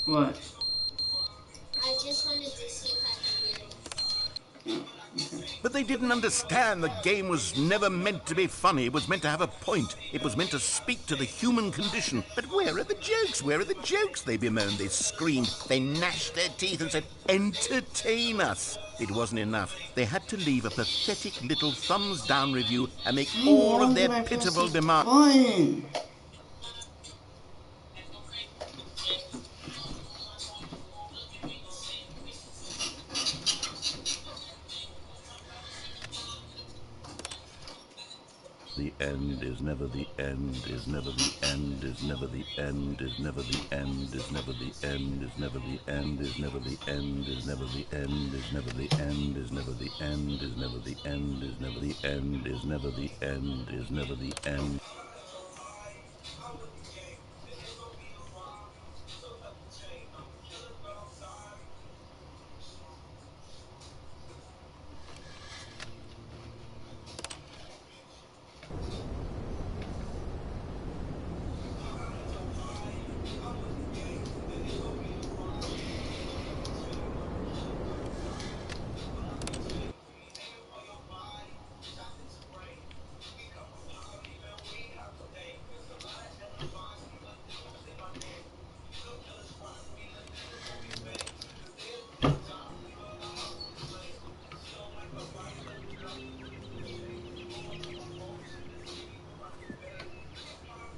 What? I just wanted to see if I could get it. But they didn't understand the game was never meant to be funny. It was meant to have a point. It was meant to speak to the human condition. But where are the jokes? Where are the jokes? They bemoaned, they screamed, they gnashed their teeth and said, entertain us. It wasn't enough. They had to leave a pathetic little thumbs-down review and make all of their pitiful demands. The end is never the end, is never the end, is never the end, is never the end, is never the end, is never the end, is never the end, is never the end, is never the end, is never the end, is never the end, is never the end, is never the end, is never the end.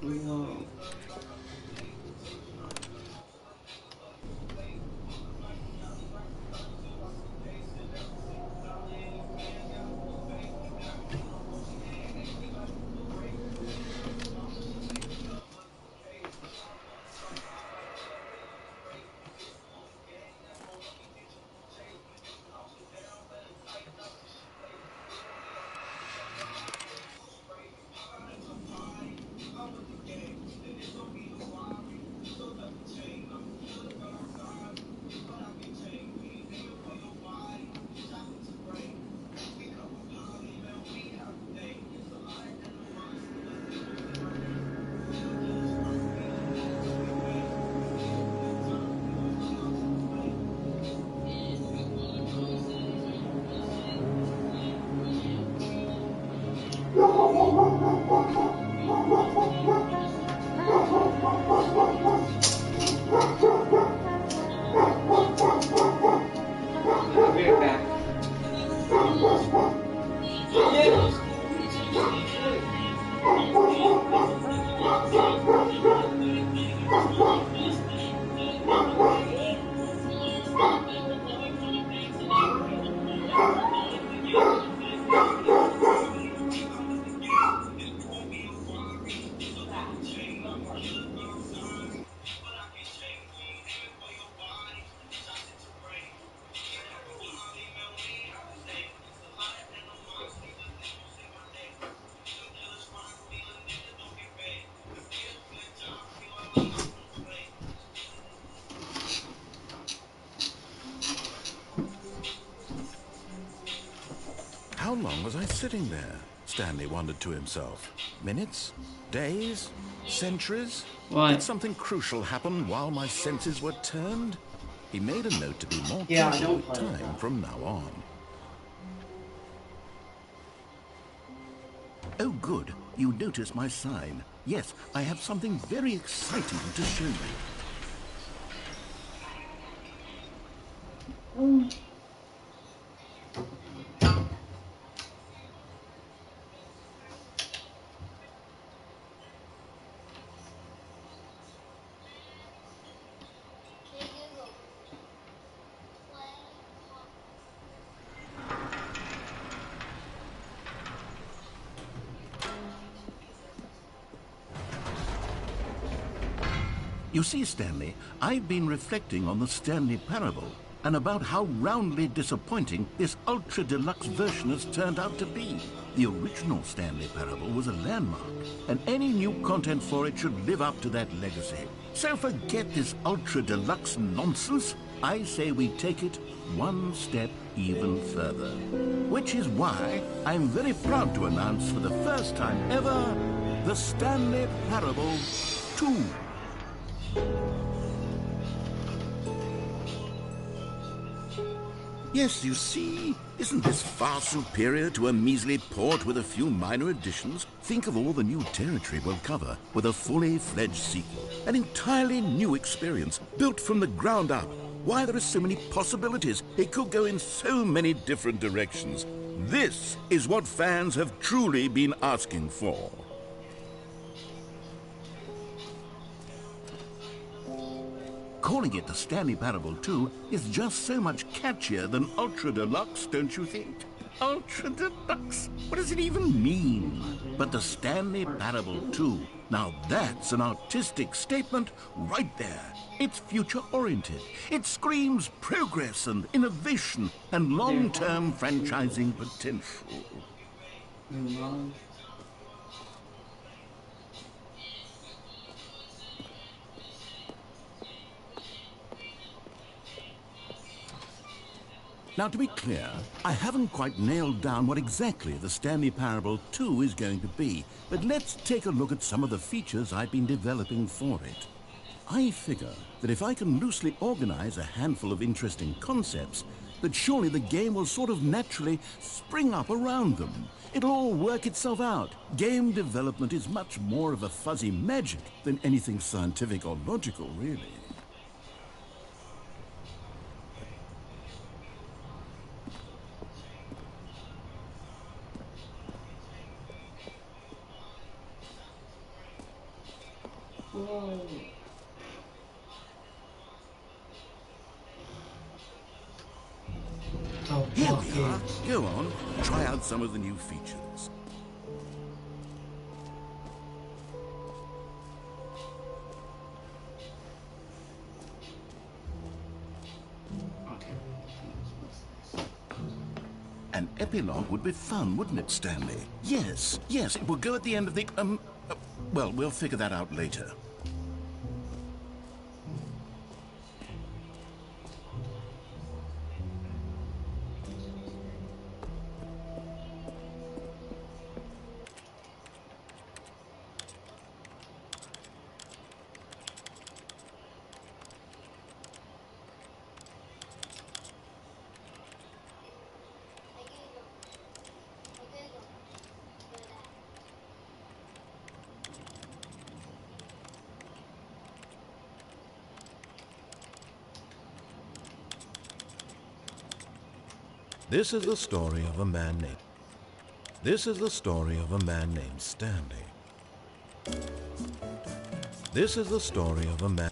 Whoa. I'll be right back. How long was I sitting there? Stanley wondered to himself. Minutes? Days? Centuries? What? Did something crucial happen while my senses were turned? He made a note to be more Yeah, I careful don't with play time that. from now on. Oh, good. You notice my sign. Yes, I have something very exciting to show you. Hey Google, play pop. You see, Stanley, I've been reflecting on the Stanley Parable and about how roundly disappointing this ultra-deluxe version has turned out to be. The original Stanley Parable was a landmark, and any new content for it should live up to that legacy. So forget this ultra-deluxe nonsense. I say we take it one step even further. Which is why I'm very proud to announce for the first time ever, the Stanley Parable 2. Yes, you see, isn't this far superior to a measly port with a few minor additions? Think of all the new territory we'll cover with a fully fledged sequel. An entirely new experience, built from the ground up. Why, there are so many possibilities. It could go in so many different directions. This is what fans have truly been asking for. Calling it the Stanley Parable 2 is just so much catchier than Ultra Deluxe, don't you think? Ultra Deluxe. What does it even mean? But the Stanley Parable 2. Now that's an artistic statement right there. It's future-oriented. It screams progress and innovation and long-term franchising potential. Now, to be clear, I haven't quite nailed down what exactly the Stanley Parable 2 is going to be, but let's take a look at some of the features I've been developing for it. I figure that if I can loosely organize a handful of interesting concepts, that surely the game will sort of naturally spring up around them. It'll all work itself out. Game development is much more of a fuzzy magic than anything scientific or logical, really. Whoa. Oh, Here we are. Go on, try out some of the new features. An epilogue would be fun, wouldn't it, Stanley? Yes, yes, it will go at the end of the, well, we'll figure that out later. This is the story of a man named... This is the story of a man named Stanley. This is the story of a man...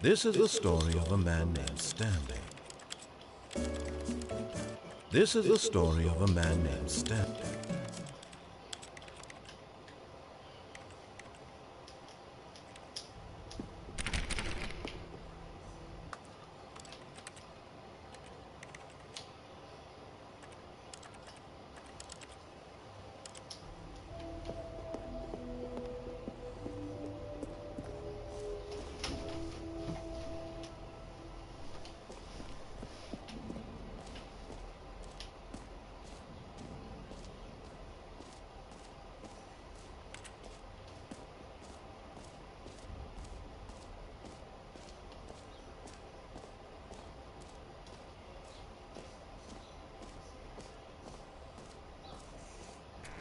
This is the story of a man named Stanley. This is the story of a man named Stanley.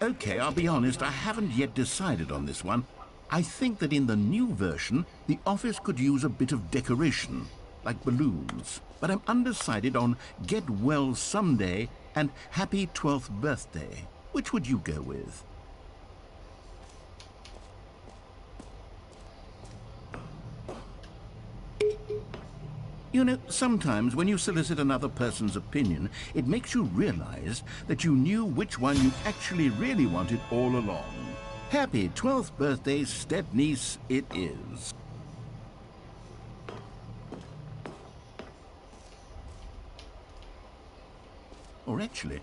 Okay, I'll be honest, I haven't yet decided on this one. I think that in the new version, the office could use a bit of decoration, like balloons. But I'm undecided on Get Well Someday and Happy 12th Birthday. Which would you go with? You know, sometimes when you solicit another person's opinion, it makes you realize that you knew which one you actually really wanted all along. Happy 12th birthday, step-niece, it is. Or actually,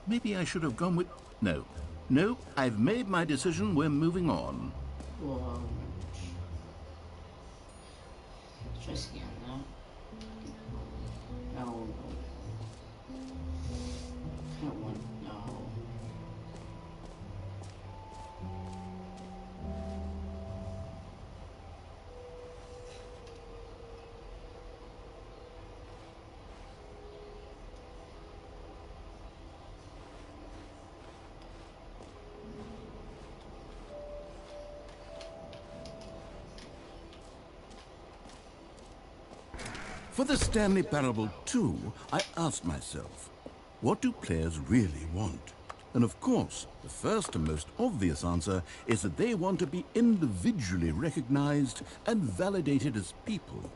maybe I should have gone with... No. No, I've made my decision, we're moving on. Should I scan that? No, no. I don't want, no. For the Stanley Parable 2, I asked myself, what do players really want? And of course, the first and most obvious answer is that they want to be individually recognized and validated as people.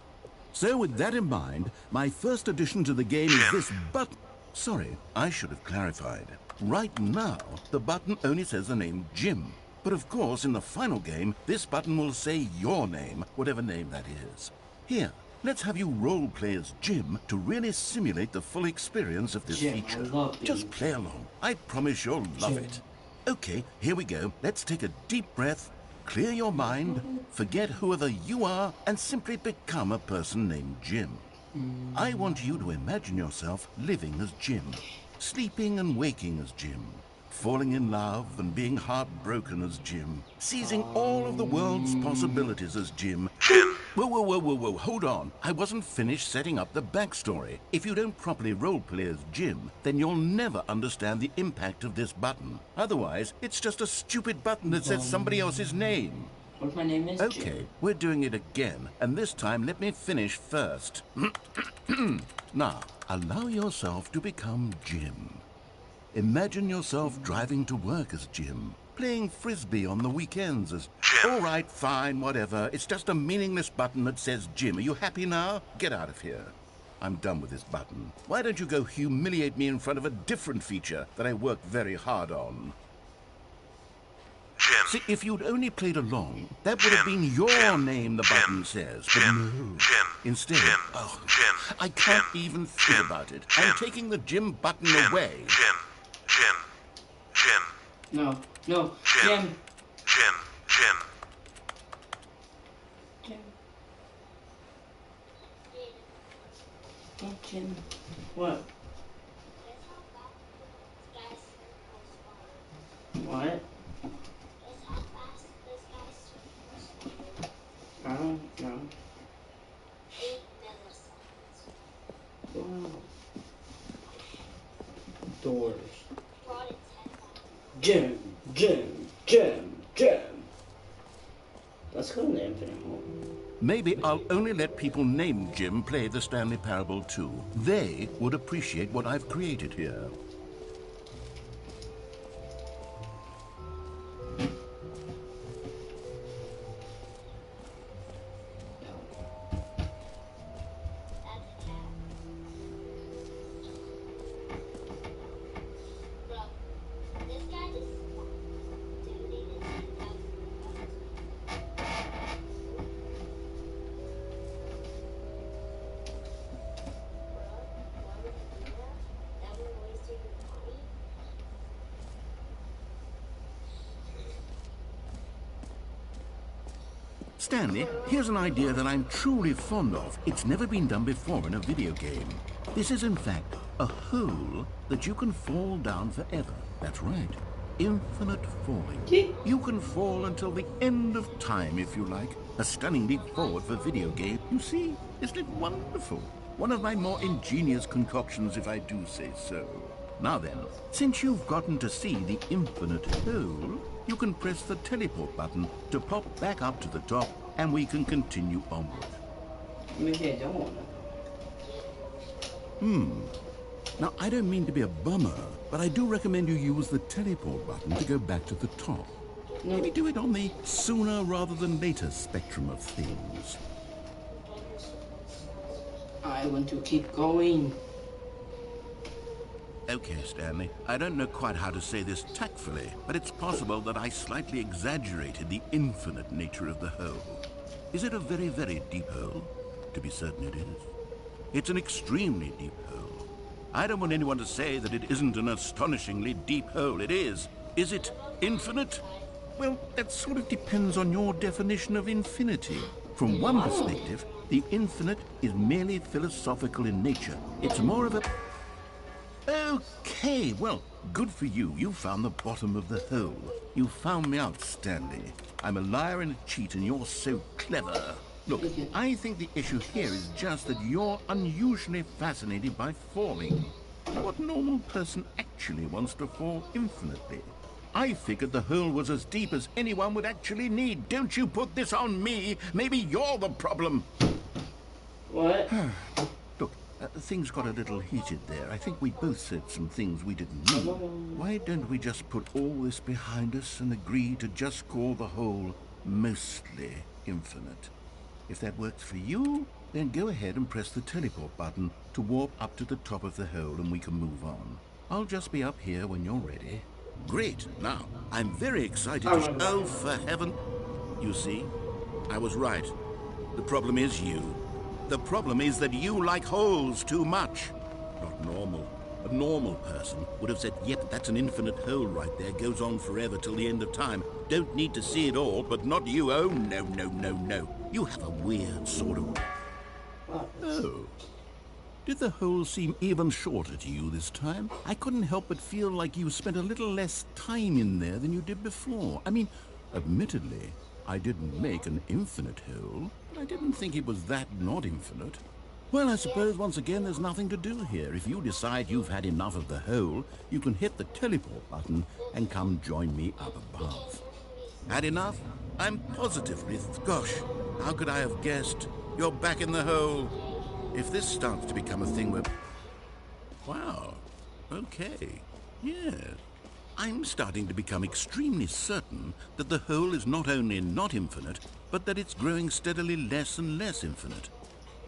So with that in mind, my first addition to the game is this button. Sorry, I should have clarified. Right now, the button only says the name Jim. But of course, in the final game, this button will say your name, whatever name that is. Here, let's have you role-play as Jim to really simulate the full experience of this feature. Just play along. I promise you'll love it. Okay, here we go. Let's take a deep breath, clear your mind, forget whoever you are, and simply become a person named Jim. I want you to imagine yourself living as Jim, sleeping and waking as Jim, falling in love and being heartbroken as Jim, seizing all of the world's possibilities as Jim. Whoa, hold on. I wasn't finished setting up the backstory. If you don't properly roleplay as Jim, then you'll never understand the impact of this button. Otherwise, it's just a stupid button that says somebody else's name. What if my name is Okay, Jim? we're doing it again, and this time let me finish first. Now, allow yourself to become Jim. Imagine yourself driving to work as Jim, playing frisbee on the weekends as Jim. All right, fine, whatever. It's just a meaningless button that says Jim. Are you happy now? Get out of here. I'm done with this button. Why don't you go humiliate me in front of a different feature that I worked very hard on? Jim. See, if you'd only played along, that would have been your name the button says. But no. Instead, I can't even think about it. I'm taking the Jim button away. No, Jim. Jim. Oh, Jim. What? What? I don't know. Wow. Doors. Jim. Let's go in the infinite home. Maybe I'll only let people named Jim play the Stanley Parable 2. They would appreciate what I've created here. Stanley, here's an idea that I'm truly fond of. It's never been done before in a video game. This is, in fact, a hole that you can fall down forever. That's right. Infinite falling. You can fall until the end of time, if you like. A stunning leap forward for video game. You see, isn't it wonderful? One of my more ingenious concoctions, if I do say so. Now then, since you've gotten to see the infinite hole, you can press the teleport button to pop back up to the top, and we can continue onward. Maybe I don't want to. Now, I don't mean to be a bummer, but I do recommend you use the teleport button to go back to the top. No. Maybe do it on the sooner rather than later spectrum of things. I want to keep going. Okay, Stanley, I don't know quite how to say this tactfully, but it's possible that I slightly exaggerated the infinite nature of the hole. Is it a very, very deep hole? To be certain it is. It's an extremely deep hole. I don't want anyone to say that it isn't an astonishingly deep hole. It is. Is it infinite? Well, that sort of depends on your definition of infinity. From one perspective, The infinite is merely philosophical in nature. It's more of a... Okay, well, good for you. You found the bottom of the hole. You found me out, Stanley. I'm a liar and a cheat, and you're so clever. Look, I think the issue here is just that you're unusually fascinated by falling. What normal person actually wants to fall infinitely? I figured the hole was as deep as anyone would actually need. Don't you put this on me. Maybe you're the problem. What? Look, things got a little heated there. I think we both said some things we didn't mean. Why don't we just put all this behind us and agree to just call the hole mostly infinite? If that works for you, then go ahead and press the teleport button to warp up to the top of the hole and we can move on. I'll just be up here when you're ready. Great. Now, I'm very excited to... Oh, for heaven... You see, I was right. The problem is you. The problem is that you like holes too much. Not normal. A normal person would have said, yep, that's an infinite hole right there. Goes on forever till the end of time. Don't need to see it all, but not you. Oh, no, no, no, no. You have a weird sort of... Oh. Did the hole seem even shorter to you this time? I couldn't help but feel like you spent a little less time in there than you did before. I mean, admittedly, I didn't make an infinite hole. I didn't think it was that not infinite. Well, I suppose once again there's nothing to do here. If you decide you've had enough of the hole, you can hit the teleport button and come join me up above. Had enough? I'm positively... Gosh, how could I have guessed? You're back in the hole. If this starts to become a thing where... Wow. Okay. Yeah. I'm starting to become extremely certain that the hole is not only not infinite, but that it's growing steadily less and less infinite.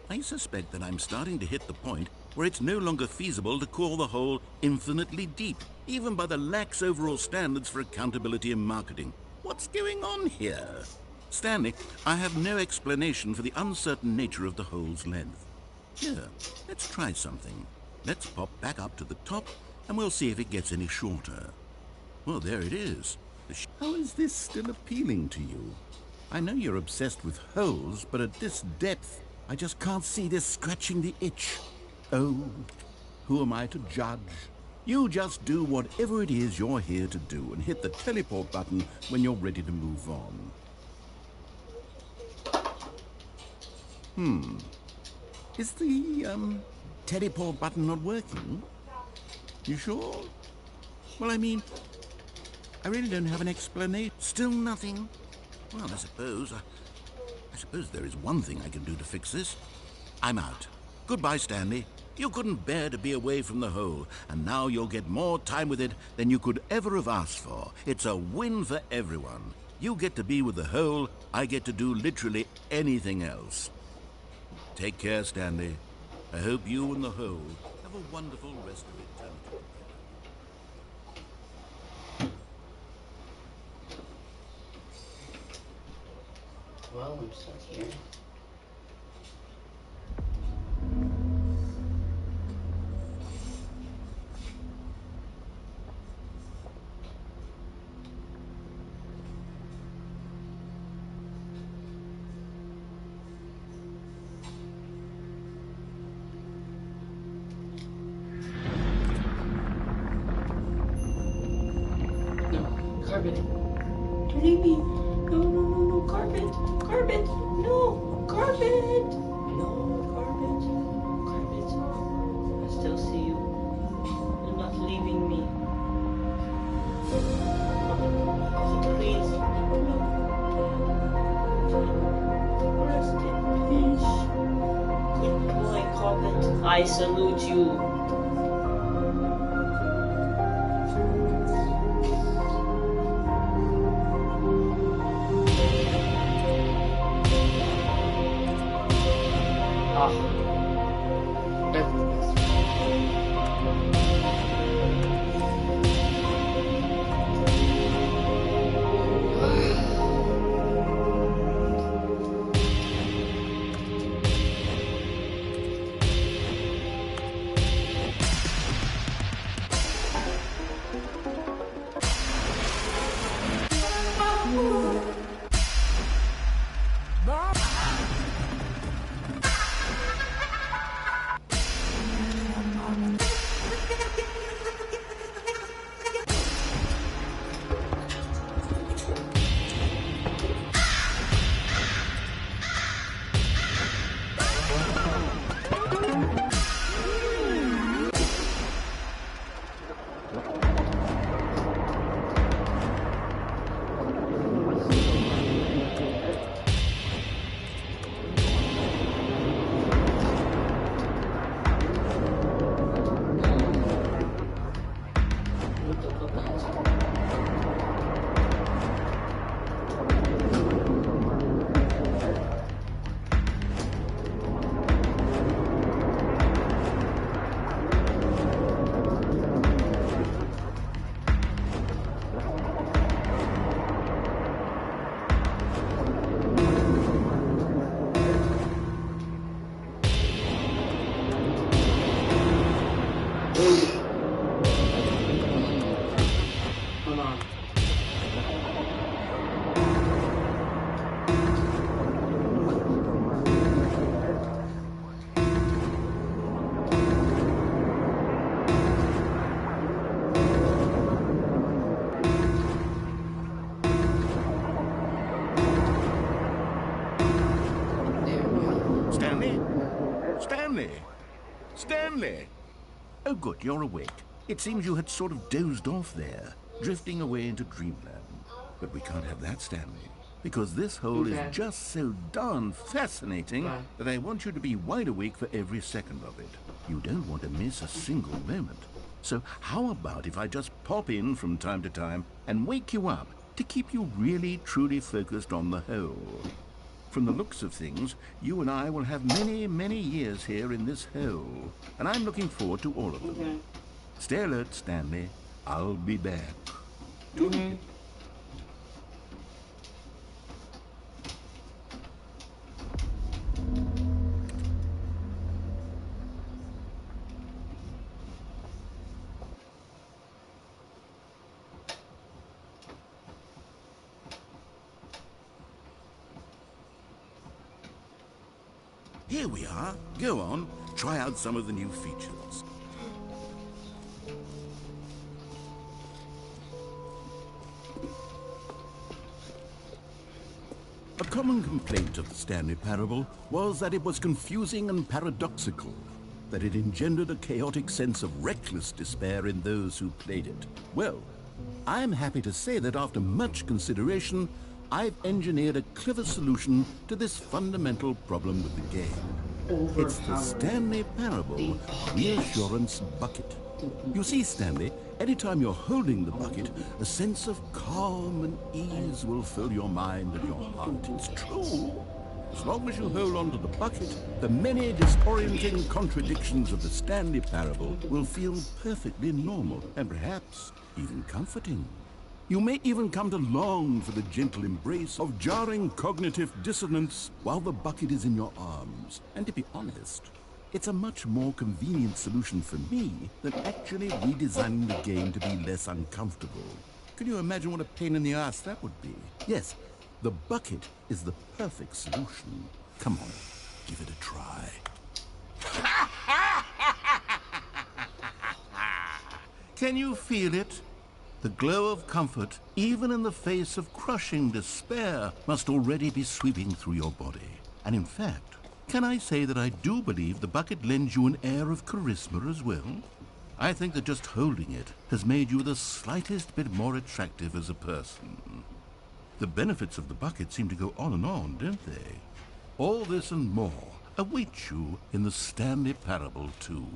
I suspect that I'm starting to hit the point where it's no longer feasible to call the hole infinitely deep, even by the lax overall standards for accountability and marketing. What's going on here? Stanley, I have no explanation for the uncertain nature of the hole's length. Here, let's try something. Let's pop back up to the top, and we'll see if it gets any shorter. Well, there it is. How is this still appealing to you? I know you're obsessed with holes, but at this depth, I just can't see this scratching the itch. Oh, who am I to judge? You just do whatever it is you're here to do and hit the teleport button when you're ready to move on. Is the, teleport button not working? You sure? Well, I mean, I really don't have an explanation. Still nothing? Well, I suppose there is one thing I can do to fix this. I'm out. Goodbye, Stanley. You couldn't bear to be away from the hole, and now you'll get more time with it than you could ever have asked for. It's a win for everyone. You get to be with the hole, I get to do literally anything else. Take care, Stanley. I hope you and the hole have a wonderful rest of eternity. Well, I'm stuck here. Carpet. Don't leave me. No, no, no, no. Carpet. Carpet. No. Carpet. No. Carpet. Carpet. I still see you. You're not leaving me. Oh, please. No. Rest in peace. Good boy, Carpet. I salute you. Hold on. Stanley? Stanley? Stanley! Oh, good, you're awake. It seems you had sort of dozed off there, drifting away into dreamland. But we can't have that, Stanley, because this hole is just so darn fascinating that I want you to be wide awake for every second of it. You don't want to miss a single moment. So how about if I just pop in from time to time and wake you up to keep you really, truly focused on the hole? From the looks of things, you and I will have many, many years here in this hole, and I'm looking forward to all of them. Stay alert, Stanley. I'll be back. Here we are. Go on, try out some of the new features. A common complaint of the Stanley Parable was that it was confusing and paradoxical, that it engendered a chaotic sense of reckless despair in those who played it. Well, I'm happy to say that after much consideration, I've engineered a clever solution to this fundamental problem with the game. It's the Stanley Parable Reassurance Bucket. You see, Stanley, anytime you're holding the bucket, a sense of calm and ease will fill your mind and your heart. It's true. As long as you hold on to the bucket, the many disorienting contradictions of the Stanley Parable will feel perfectly normal and perhaps even comforting. You may even come to long for the gentle embrace of jarring cognitive dissonance while the bucket is in your arms. And to be honest, it's a much more convenient solution for me than actually redesigning the game to be less uncomfortable. Can you imagine what a pain in the ass that would be? Yes, the bucket is the perfect solution. Come on, give it a try. Can you feel it? The glow of comfort, even in the face of crushing despair, must already be sweeping through your body. And in fact, can I say that I do believe the bucket lends you an air of charisma as well? I think that just holding it has made you the slightest bit more attractive as a person. The benefits of the bucket seem to go on and on, don't they? All this and more await you in the Stanley Parable 2.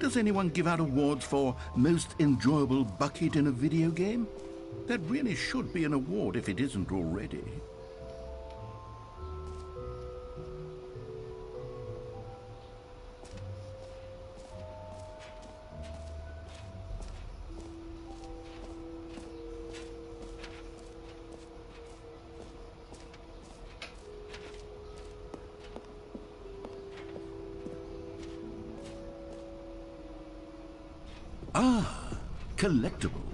Does anyone give out awards for most enjoyable bucket in a video game? That really should be an award if it isn't already. Ah, collectibles.